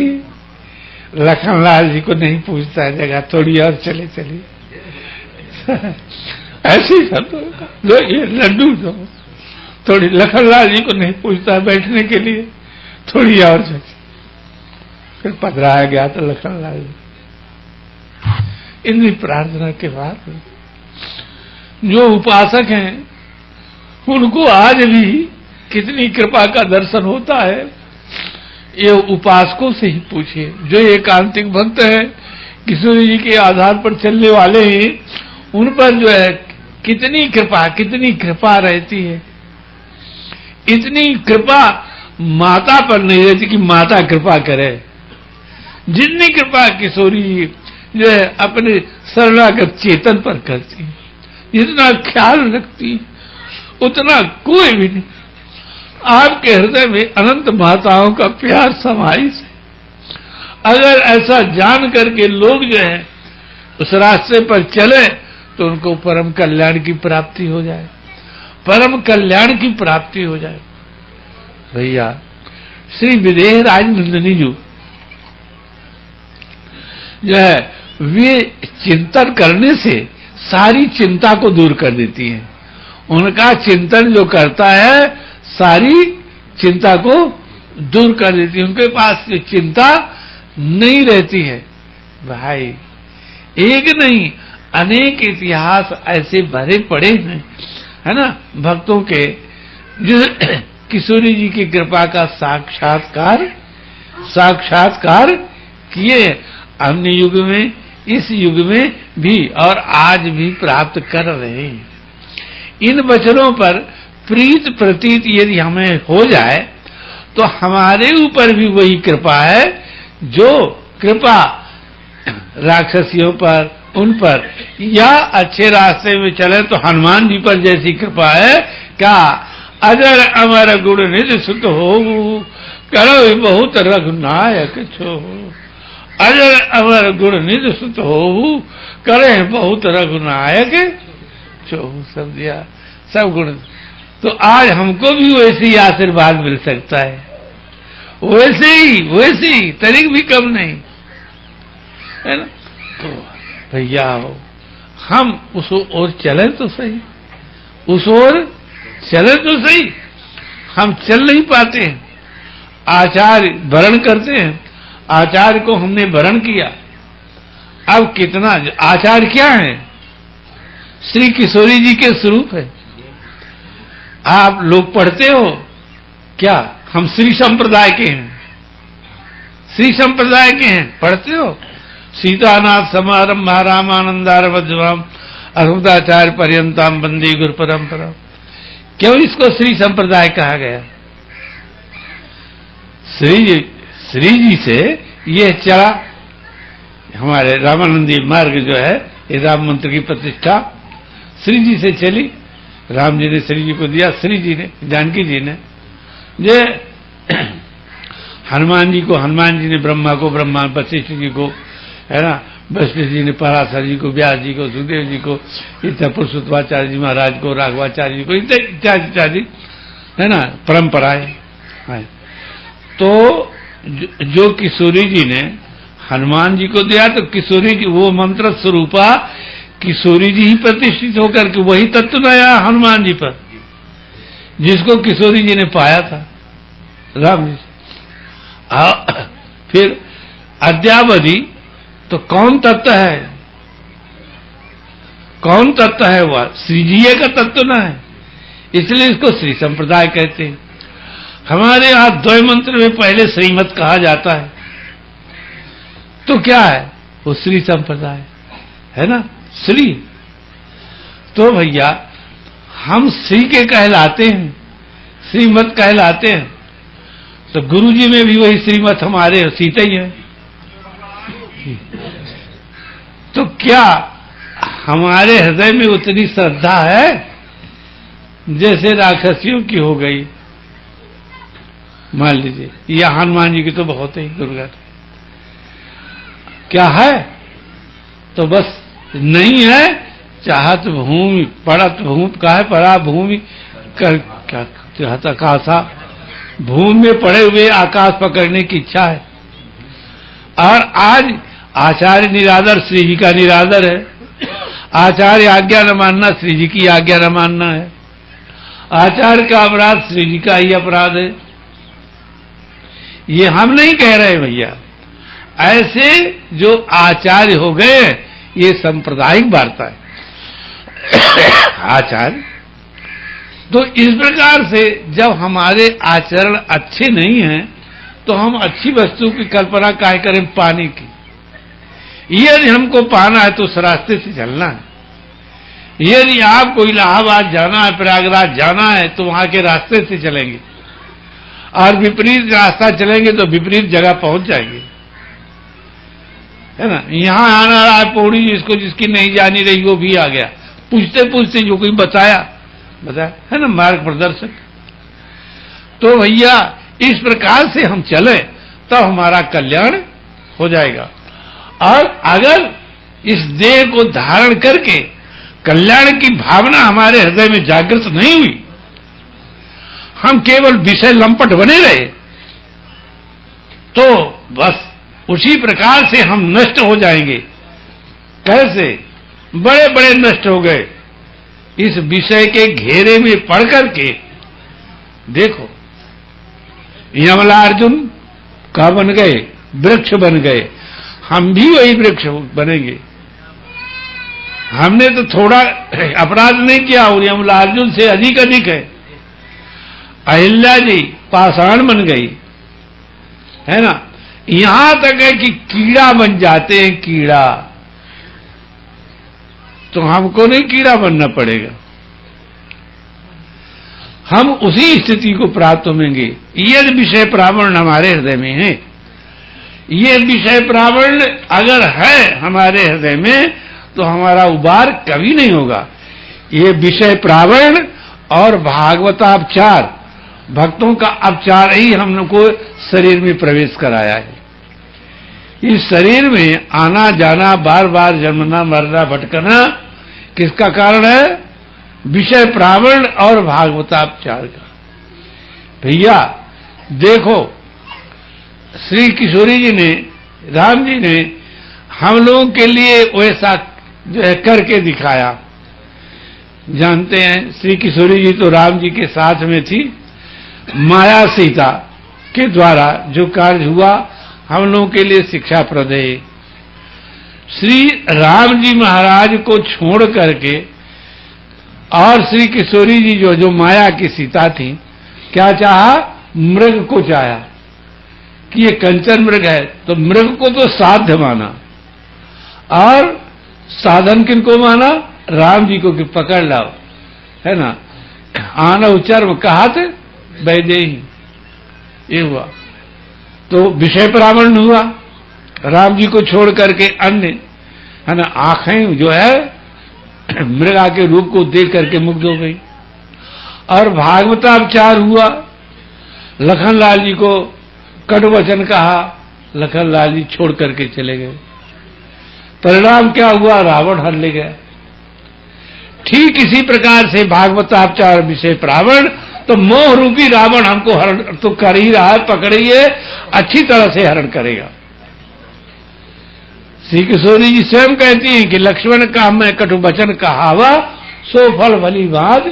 लखनलाल जी को नहीं पूछता है जगह, थोड़ी और चले चलिए ऐसी लो ये लड्डू दो, थोड़ी लखनलाल जी को नहीं पूछता है बैठने के लिए, थोड़ी और चलिए। फिर पधराया गया तो लखनलाल जी। इनकी प्रार्थना के बाद जो उपासक हैं उनको आज भी कितनी कृपा का दर्शन होता है, ये उपासकों से ही पूछिए। जो एकांतिक भक्त है, किशोरी जी के आधार पर चलने वाले हैं, उन पर जो है कितनी कृपा रहती है। इतनी कृपा माता पर नहीं रहती कि माता कृपा करे, जितनी कृपा किशोरी जी जो है अपने शरणागत चेतन पर करती है, जितना ख्याल रखती है, उतना कोई भी नहीं। आपके हृदय में अनंत माताओं का प्यार समाहित है, अगर ऐसा जान करके लोग जो है उस रास्ते पर चले तो उनको परम कल्याण की प्राप्ति हो जाए, परम कल्याण की प्राप्ति हो जाए। भैया श्री विदेह राज नंदिनी जी जो है वे चिंतन करने से सारी चिंता को दूर कर देती हैं। उनका चिंतन जो करता है सारी चिंता को दूर कर देती है, उनके पास चिंता नहीं रहती है। भाई एक नहीं अनेक इतिहास ऐसे भरे पड़े हैं, है ना, भक्तों के जो किशोरी जी की कृपा का साक्षात्कार किए अन्य युग में, इस युग में भी और आज भी प्राप्त कर रहे हैं। इन वचनों पर प्रीत प्रतीत यदि हमें हो जाए तो हमारे ऊपर भी वही कृपा है जो कृपा राक्षसियों पर, उन पर, या अच्छे रास्ते में चले तो हनुमान जी पर जैसी कृपा है। क्या अजर अमर गुण निज सुत हो, करो बहुत रघुनायक छो। अजर अमर गुण निज सुत हो, करे बहुत रघुनायक छो। सब दिया, सब गुण। तो आज हमको भी वैसे ही आशीर्वाद मिल सकता है, वैसे ही तरीक भी कम नहीं, है ना। तो भैया हम उस ओर चले तो सही, उस ओर चले तो सही। हम चल नहीं पाते हैं, आचार्य वरण करते हैं, आचार्य को हमने वरण किया। अब कितना आचार्य क्या है? श्री किशोरी जी के स्वरूप है। आप लोग पढ़ते हो क्या? हम श्री संप्रदाय के हैं, श्री संप्रदाय के हैं, पढ़ते हो? सीतानाथ समारंभा रामानंदारभद्रम अद्भुताचार्य पर्यंताम वंदे गुरु परंपरा। क्यों इसको श्री संप्रदाय कहा गया? श्री जी से ये चला, हमारे रामानंदी मार्ग जो है, ये राम मंत्र की प्रतिष्ठा श्री जी से चली। राम जी ने श्री जी को दिया, श्री जी ने, जानकी जी ने, ये हनुमान जी को हनुमान जी ने, ब्रह्मा को ब्रह्मा, वशिष्ठ जी को, है ना, वशिष्ठ जी ने पराशर जी को, व्यास जी को, सुखदेव जी को, इतना पुरुषोत्तमाचार्य जी महाराज को, राघवाचार्य जी को, इत्यादि इत्यादि, है ना, परंपराएं है। तो जो किशोरी जी ने हनुमान जी को दिया तो किशोरी जी वो मंत्र स्वरूपा किशोरी जी ही प्रतिष्ठित होकर के वही तत्व नया हनुमान जी पर, जिसको किशोरी जी ने पाया था राम जी से। फिर अद्यावधि तो कौन तत्व है? कौन तत्व है? वह श्री जी का तत्व ना है, इसलिए इसको श्री संप्रदाय कहते हैं। हमारे यहां द्वय मंत्र में पहले श्रीमत कहा जाता है, तो क्या है वो? श्री संप्रदाय है ना, श्री। तो भैया हम श्री के कहलाते हैं, श्रीमत कहलाते हैं। तो गुरु जी में भी वही श्रीमत हमारे सीता ही है। तो क्या हमारे हृदय में उतनी श्रद्धा है जैसे राक्षसियों की हो गई? मान लीजिए या हनुमान जी की तो बहुत ही दुर्गा क्या है? तो बस नहीं है, चाहत भूमि पड़त भूमि का है, पड़ा भूमि कर क्या चाहता कासा, भूमि में पड़े हुए आकाश पकड़ने की इच्छा है। और आज आचार्य निरादर श्री जी का निरादर है, आचार्य आज्ञा न मानना श्री जी की आज्ञा न मानना है, आचार्य का अपराध श्री जी का ही अपराध है। ये हम नहीं कह रहे भैया, ऐसे जो आचार्य हो गए ये सांप्रदायिक वार्ता है आचार्य। तो इस प्रकार से जब हमारे आचरण अच्छे नहीं हैं तो हम अच्छी वस्तु की कल्पना काहे करें पाने की? यदि हमको पाना है तो उस रास्ते से चलना है। यदि आपको इलाहाबाद जाना है, प्रयागराज जाना है तो वहां के रास्ते से चलेंगे, और विपरीत रास्ता चलेंगे तो विपरीत जगह पहुंच जाएंगे, है ना। यहां आना रहा है पौड़ी, जिसको जिसकी नहीं जानी रही वो भी आ गया, पूछते पूछते जो कोई बताया है ना, मार्ग प्रदर्शक। तो भैया इस प्रकार से हम चले तब हमारा कल्याण हो जाएगा। और अगर इस देह को धारण करके कल्याण की भावना हमारे हृदय में जागृत नहीं हुई, हम केवल विषय लंपट बने रहे, तो बस उसी प्रकार से हम नष्ट हो जाएंगे। कैसे? बड़े बड़े नष्ट हो गए इस विषय के घेरे में पड़ करके। देखो, यमलार्जुन का बन गए, वृक्ष बन गए, हम भी वही वृक्ष बनेंगे। हमने तो थोड़ा अपराध नहीं किया और यमलार्जुन से अधिक अधिक है। अहिल्या जी पाषाण बन गई, है ना। यहां तक है कि कीड़ा बन जाते हैं, कीड़ा। तो हमको नहीं कीड़ा बनना पड़ेगा, हम उसी स्थिति को प्राप्त होंगे। ये विषय प्रावरण हमारे हृदय में है। ये विषय प्रावरण अगर है हमारे हृदय में तो हमारा उबार कभी नहीं होगा। ये विषय प्रावरण और भागवतापचार, भक्तों का अपचार ही हम लोग को शरीर में प्रवेश कराया है। इस शरीर में आना जाना, बार बार जन्मना मरना भटकना किसका कारण है? विषय प्रावरण और भागवतापचार का। भैया देखो, श्री किशोरी जी ने, राम जी ने हम लोगों के लिए वैसा जो है करके दिखाया। जानते हैं, श्री किशोरी जी तो राम जी के साथ में थी। माया सीता के द्वारा जो कार्य हुआ हम लोगों के लिए शिक्षाप्रद है। श्री राम जी महाराज को छोड़ करके और श्री किशोरी जी जो माया की सीता थी, क्या चाहा? मृग को चाहा कि ये कंचन मृग है, तो मृग को तो साध्य माना और साधन किनको माना? राम जी को कि पकड़ लाओ, है ना। आना उच्चार में कहा थे वैदेही, ये हुआ। तो विषय प्रावरण हुआ, राम जी को छोड़ करके अन्य, है ना, आंखें जो है मृगा के रूप को देख करके मुग्ध हो गई। और भागवतापचार हुआ, लखनलाल जी को कटुवचन कहा, लखनलाल जी छोड़ करके चले गए। परिणाम क्या हुआ? रावण हर ले गया। ठीक इसी प्रकार से भागवतापचार विषय प्रावण, तो मोह रूपी रावण हमको हरण तो कर ही रहा है, पकड़िए, अच्छी तरह से हरण करेगा। श्री किशोरी जी स्वयं कहती हैं कि लक्ष्मण का मैं कटुवचन कहावा, सो फल भली बात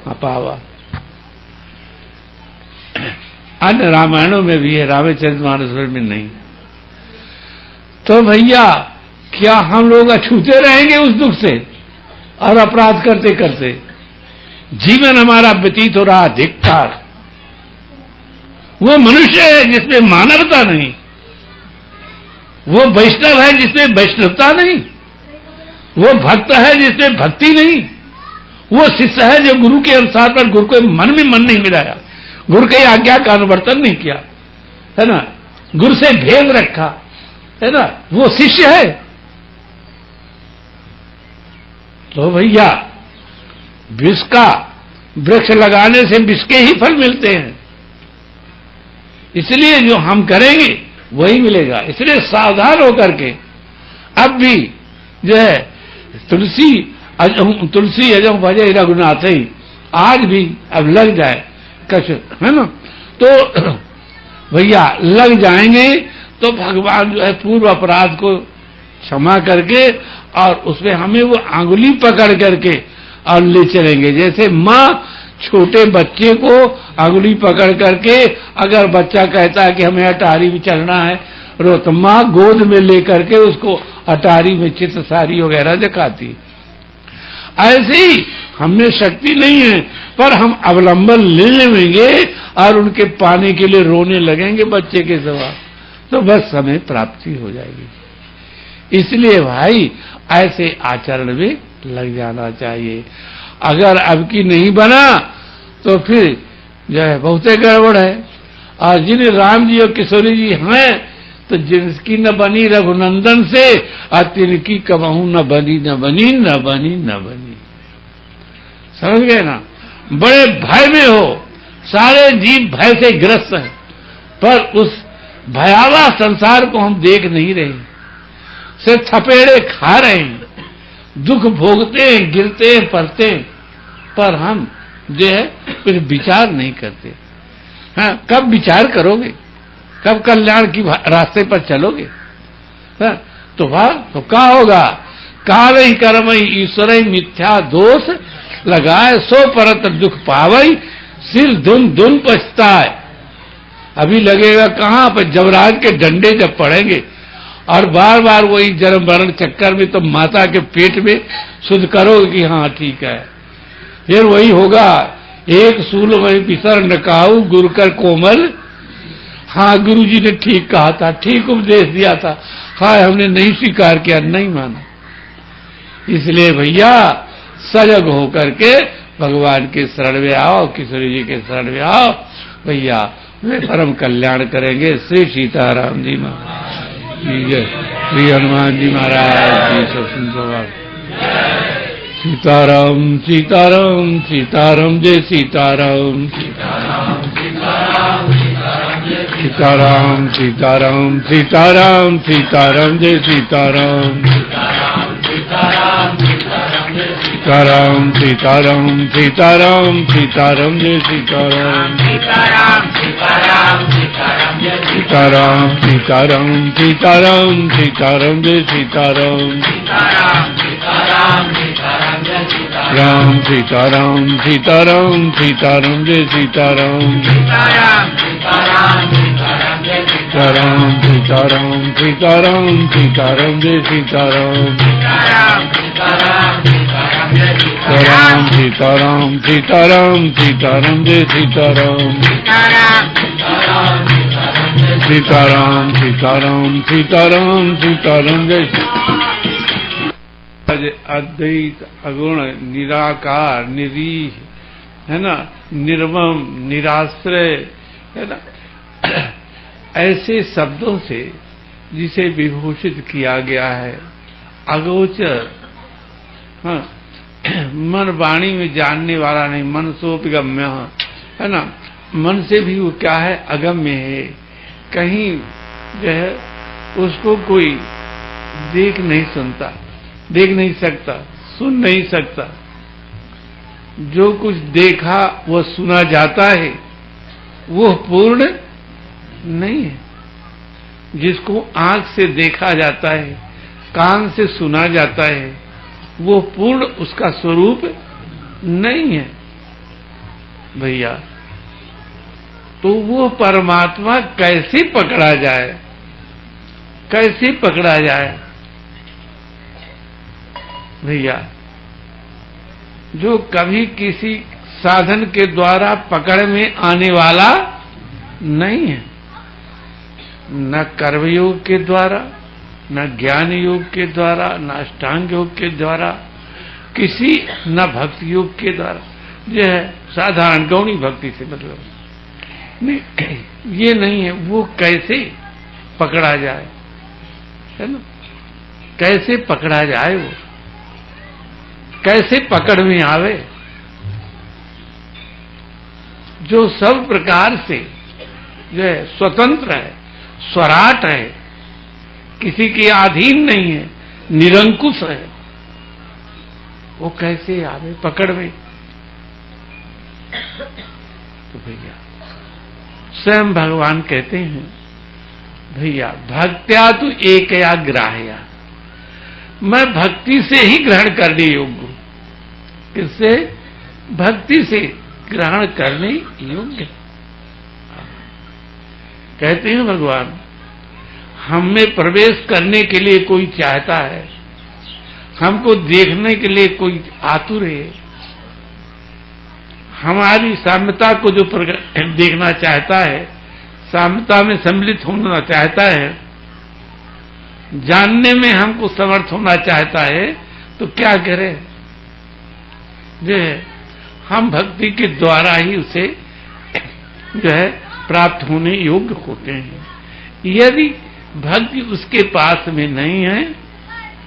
अपावा। अन्य रामायणों में भी है, रामचरितमानस में नहीं। तो भैया क्या हम लोग अछूते रहेंगे उस दुख से और अपराध करते करते? जीवन हमारा व्यतीत हो रहा धिक्कार। वो मनुष्य है जिसमें मानवता नहीं, वो वैष्णव है जिसमें वैष्णवता नहीं, वो भक्त है जिसमें भक्ति नहीं, वो शिष्य है जो गुरु के अनुसार पर गुरु के मन में मन नहीं मिलाया, गुरु की आज्ञा का अनुवर्तन नहीं किया, है ना, गुरु से भेद रखा, है ना, वो शिष्य है। तो भैया विष का वृक्ष लगाने से विष के ही फल मिलते हैं, इसलिए जो हम करेंगे वही मिलेगा। इसलिए सावधान होकर के अब भी जो है तुलसी अजम भजे रघुनाथ ही आज भी अब लग जाए कछ, है ना। तो भैया लग जाएंगे तो भगवान जो है पूर्व अपराध को क्षमा करके और उसमें हमें वो आंगुली पकड़ करके और ले चलेंगे। जैसे माँ छोटे बच्चे को आंगुली पकड़ करके, अगर बच्चा कहता है कि हमें अटारी में चलना है, तो माँ गोद में लेकर के उसको अटारी में चित्र सारी वगैरह दिखाती। ऐसे ही हमें शक्ति नहीं है पर हम अवलंबन ले लेंगे और उनके पाने के लिए रोने लगेंगे बच्चे के सवा, तो बस हमें प्राप्ति हो जाएगी। इसलिए भाई ऐसे आचरण में लग जाना चाहिए। अगर अब की नहीं बना तो फिर जो है बहुते गड़बड़ है। और जिन राम जी और किशोरी जी हैं तो जिनकी न बनी रघुनंदन से और तिनकी कबहू न बनी न बनी न बनी न बनी। समझ गए ना। बड़े भय में हो, सारे जीव भय से ग्रस्त हैं, पर उस भयावह संसार को हम देख नहीं रहे, से थपेड़े खा रहे हैं, दुख भोगते हैं, गिरते हैं, पड़ते हैं, पर हम जो है फिर विचार नहीं करते। हाँ, कब विचार करोगे? कब कल्याण की रास्ते पर चलोगे? हाँ, तो क्या होगा? काल ही कर्म ही ईश्वर ही मिथ्या दोष लगाए, सो परत दुख पावई, सिर धुन धुन पछताए। अभी लगेगा कहां पर? जबराज के डंडे जब पड़ेंगे और बार बार वही जन्म मरण चक्कर में, तो माता के पेट में शुद्ध करोगे कि हाँ ठीक है। फिर वही होगा, एक सूल वही बिसर न काऊ गुरु कर कोमल। हाँ, गुरु जी ने ठीक कहा था, ठीक उपदेश दिया था, हाँ हमने नहीं स्वीकार किया, नहीं माना। इसलिए भैया सजग होकर के भगवान के शरण में आओ, किशोर जी के शरण में आओ भैया, वे परम कल्याण करेंगे। श्री सीताराम जी महाराज की जय, श्री हनुमान जी महाराज की सुंदर। सीताराम सीताराम सीताराम जय सीताराम, सीताराम सीताराम सीताराम सीताराम जय सीताराम, सीताराम सीताराम सीताराम सीताराम जय सीताराम, सीताराम सीताराम सीताराम सीताराम जय सीताराम, राम सीताराम सीताराम सीताराम जय सीताराम, सीताराम सीताराम सीताराम सीताराम जय सीताराम, सीताराम सीताराम सीताराम सीताराम जय सीताराम, सीताराम सीताराम सीताराम सीताराम जय। अद्वैत अगुण निराकार निरीह है ना, निर्मम निराश्रय है ना, ऐसे शब्दों से जिसे विभूषित किया गया है। अगोचर, हाँ, मन वाणी में जानने वाला नहीं, मन सोपगम्य है ना, मन से भी वो क्या है? अगम्य है, कहीं जो है उसको कोई देख नहीं सुनता, देख नहीं सकता, सुन नहीं सकता। जो कुछ देखा वो सुना जाता है, वो पूर्ण नहीं है। जिसको आंख से देखा जाता है, कान से सुना जाता है, वो पूर्ण उसका स्वरूप नहीं है भैया। तो वो परमात्मा कैसे पकड़ा जाए? कैसे पकड़ा जाए भैया? जो कभी किसी साधन के द्वारा पकड़ में आने वाला नहीं है, न कर्मयोग के द्वारा, न ज्ञान योग के द्वारा, न अष्टांग योग के द्वारा, किसी न भक्ति योग के द्वारा, जो है साधारण गौणी भक्ति से मतलब नहीं, ये नहीं है। वो कैसे पकड़ा जाए, है ना? कैसे पकड़ा जाए? वो कैसे पकड़ में आवे? जो सब प्रकार से जो है स्वतंत्र है, स्वराट है, किसी के अधीन नहीं है, निरंकुश है, वो कैसे आवे पकड़ में? तो भैया स्वयं भगवान कहते हैं, भैया भक्त्या तो एकया ग्राह्या, मैं भक्ति से ही ग्रहण करने योग्य हूं। किससे? भक्ति से ग्रहण करने योग्य। कहते हैं भगवान, हम में प्रवेश करने के लिए कोई चाहता है, हमको देखने के लिए कोई आतुर है, हमारी साम्यता को जो देखना चाहता है, साम्यता में सम्मिलित होना चाहता है, जानने में हमको समर्थ होना चाहता है, तो क्या करें? जो है हम भक्ति के द्वारा ही उसे जो है प्राप्त होने योग्य होते हैं। यदि भक्ति उसके पास में नहीं है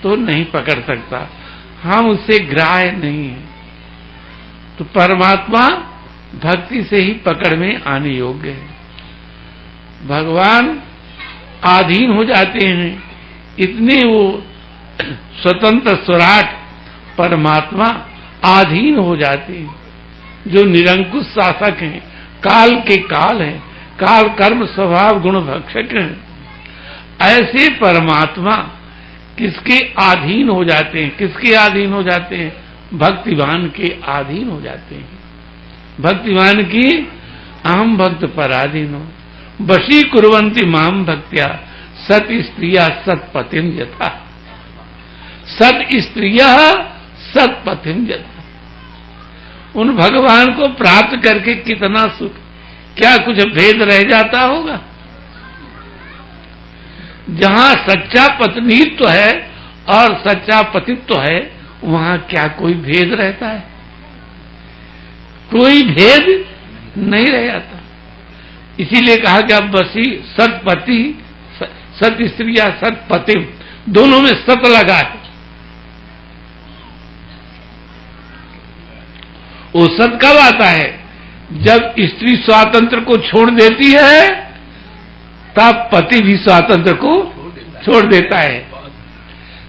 तो नहीं पकड़ सकता, हम उससे ग्राह्य नहीं है। तो परमात्मा भक्ति से ही पकड़ में आने योग्य है। भगवान आधीन हो जाते हैं, इतने वो स्वतंत्र स्वराट परमात्मा आधीन हो जाते हैं, जो निरंकुश शासक हैं, काल के काल हैं, काल कर्म स्वभाव गुण भक्षक हैं। ऐसे परमात्मा किसके अधीन हो जाते हैं? किसके अधीन हो जाते हैं? भक्तिवान के अधीन हो जाते हैं। भक्तिवान की अहम भक्त पराधीनो वशी कुर्वन्ति माम भक्त्या सत स्त्रिया सतपतिम यथा। सत स्त्रिया सतपतिम यथा। उन भगवान को प्राप्त करके कितना सुख, क्या कुछ भेद रह जाता होगा? जहां सच्चा पत्नीत्व है और सच्चा पतित्व है, वहां क्या कोई भेद रहता है? कोई भेद नहीं रह जाता। इसीलिए कहा कि अब बसी सतपति सत स्त्रिया सतपति, दोनों में सत लगा है। वो सत कब आता है? जब स्त्री स्वातंत्र को छोड़ देती है, तब पति भी स्वातंत्र को छोड़ देता है।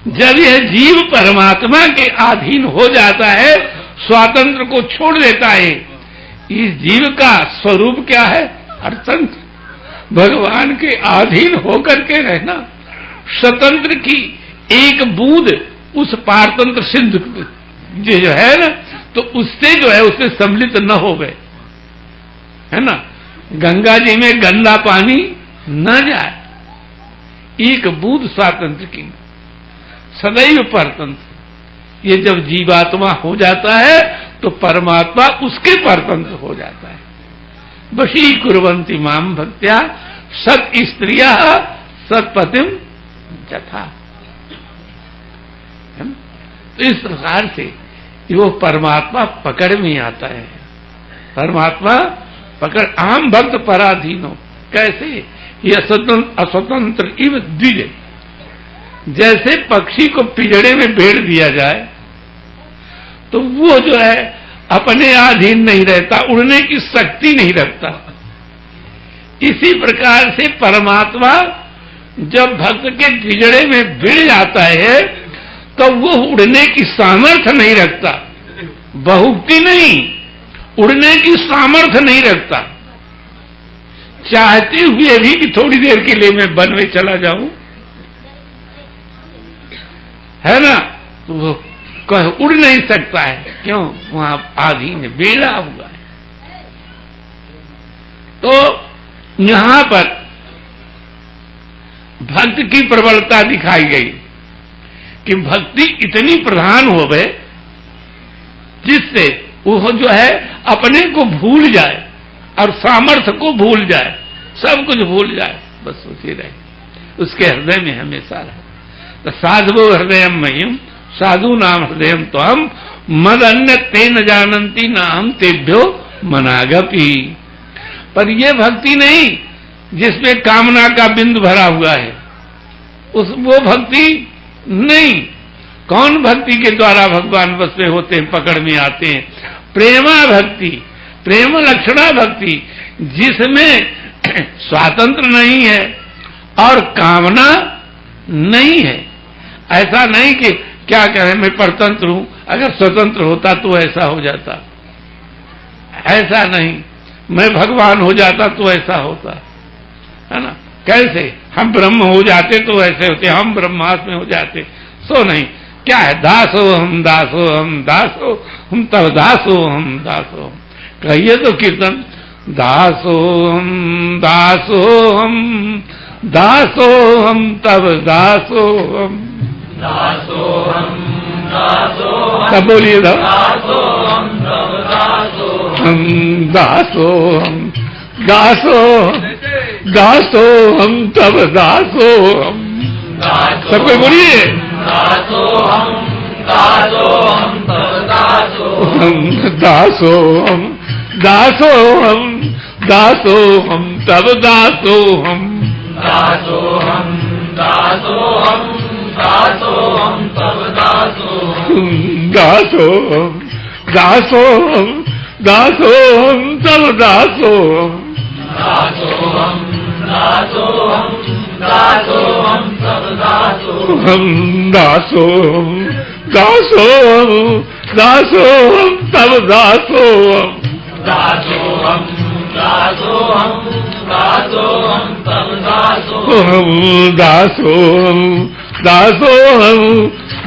जब यह जीव परमात्मा के अधीन हो जाता है, स्वातंत्र को छोड़ देता है, इस जीव का स्वरूप क्या है? अर्थतंत्र, भगवान के अधीन होकर के रहना। स्वतंत्र की एक बूंद उस पारतंत्र सिंधु जो है ना, तो उससे जो है उससे सम्मिलित न हो गए, है ना। गंगा जी में गंदा पानी न जाए, एक बूंद स्वातंत्र की, सदैव परतंत्र। ये जब जीवात्मा हो जाता है तो परमात्मा उसके परतंत्र हो जाता है। वशी कुर्वन्ति माम भक्त्या सत स्त्रिया सतपतिम यथा। तो इस प्रकार से वो परमात्मा पकड़ में आता है। परमात्मा पकड़, आम भक्त पराधीनो। कैसे? ये अस्वतंत्र इव द्विज, जैसे पक्षी को पिंजड़े में भेड़ दिया जाए तो वो जो है अपने अधीन नहीं रहता, उड़ने की शक्ति नहीं रखता। इसी प्रकार से परमात्मा जब भक्त के पिंजड़े में भिड़ जाता है तो वो उड़ने की सामर्थ्य नहीं रखता, बहुक्ति नहीं, उड़ने की सामर्थ्य नहीं रखता। चाहते हुए भी कि थोड़ी देर के लिए मैं वन में चला जाऊं, है ना, तो वो उड़ नहीं सकता है। क्यों? वहां आधीन बेड़ा हुआ है। तो यहां पर भक्त की प्रबलता दिखाई गई कि भक्ति इतनी प्रधान हो गए जिससे वो जो है अपने को भूल जाए और सामर्थ्य को भूल जाए, सब कुछ भूल जाए, बस उसी रहे, उसके हृदय में हमेशा रहे। तो साधवो हृदय मह्यम साधु नाम हृदय तो हम मद अन्य ते न जानती न हम तेभ्यो मनागपी। पर ये भक्ति नहीं जिसमें कामना का बिंदु भरा हुआ है, वो भक्ति नहीं। कौन भक्ति के द्वारा भगवान बस में होते हैं, पकड़ में आते हैं? प्रेमा भक्ति, प्रेम लक्षणा भक्ति, जिसमें स्वातंत्र नहीं है और कामना नहीं है। ऐसा नहीं कि क्या कहें मैं परतंत्र हूं, अगर स्वतंत्र होता तो ऐसा हो जाता, ऐसा नहीं। मैं भगवान हो जाता तो ऐसा होता, है ना। कैसे? हम ब्रह्म हो जाते तो ऐसे होते, हम ब्रह्मास्म हो जाते, सो नहीं। क्या है? दासो हम दासो हम दासो हम तब दासो हम दासो। कहिए तो कीर्तन, दासो हम दासो हम दासो हम तब दासो हम दासो हम दासो तब बोलिए दासो हम तब दासो हम दासो हम दासो दासो हम तब दासो हम। सब कोई बोलिए, दासो हम तब दासो दासो हम दासो हम दासो हम तब दासो हम दासो हम दासो हम दासो हम तब दासो दासो हम दासो हम दासो हम तब दासो दासो हम दासो हम दासोऽहं तव दासोऽहं हम दासोहम दासोहम दासोहम तब दासोहम दासोऽहं दासोऽहं दासोऽहं तव दासोऽहं हम दासोहम दासोहम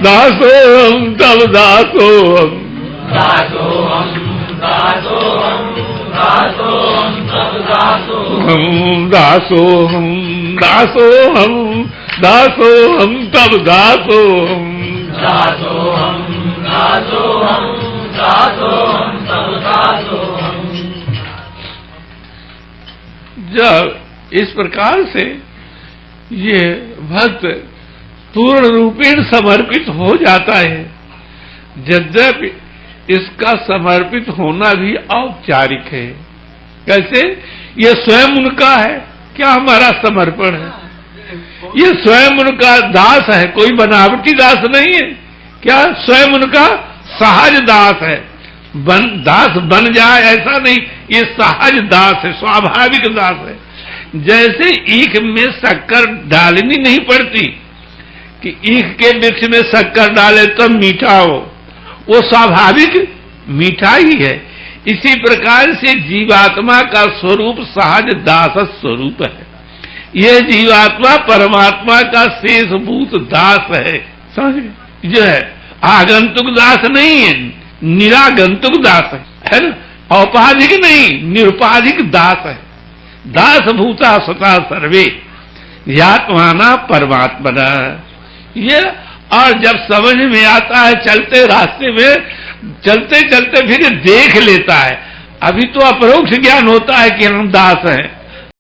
दासोहम तब दासोहम दासोऽहं दासोऽहं दासोऽहं तव दासोऽहं हम दासोहम दासोहम दासोहम तब दासोहम दासोऽहं दासोऽहं दासोऽहं तव दासोऽहं जब इस प्रकार से ये भक्त पूर्ण रूपेण समर्पित हो जाता है, यद्यपि इसका समर्पित होना भी औपचारिक है। कैसे? ये स्वयं उनका है, क्या हमारा समर्पण है? ये स्वयं उनका दास है, कोई बनावटी दास नहीं है। क्या? स्वयं उनका सहज दास है। दास बन जाए ऐसा नहीं, ये सहज दास है, स्वाभाविक दास है। जैसे ईख में शक्कर डालनी नहीं पड़ती कि ईख के वृक्ष में शक्कर डाले तब मीठा हो, वो स्वाभाविक मीठा ही है। इसी प्रकार से जीवात्मा का स्वरूप सहज दास स्वरूप है। यह जीवात्मा परमात्मा का शेषभूत दास है। समझ? जो है आगंतुक दास नहीं है, निरागंतुक दास है ना? औपाधिक नहीं, निरुपाधिक दास है। दास भूता सता सर्वे यात्माना परमात्मना। ये और जब समझ में आता है, चलते रास्ते में चलते चलते फिर देख लेता है। अभी तो अपरोक्ष ज्ञान होता है कि हम दास हैं,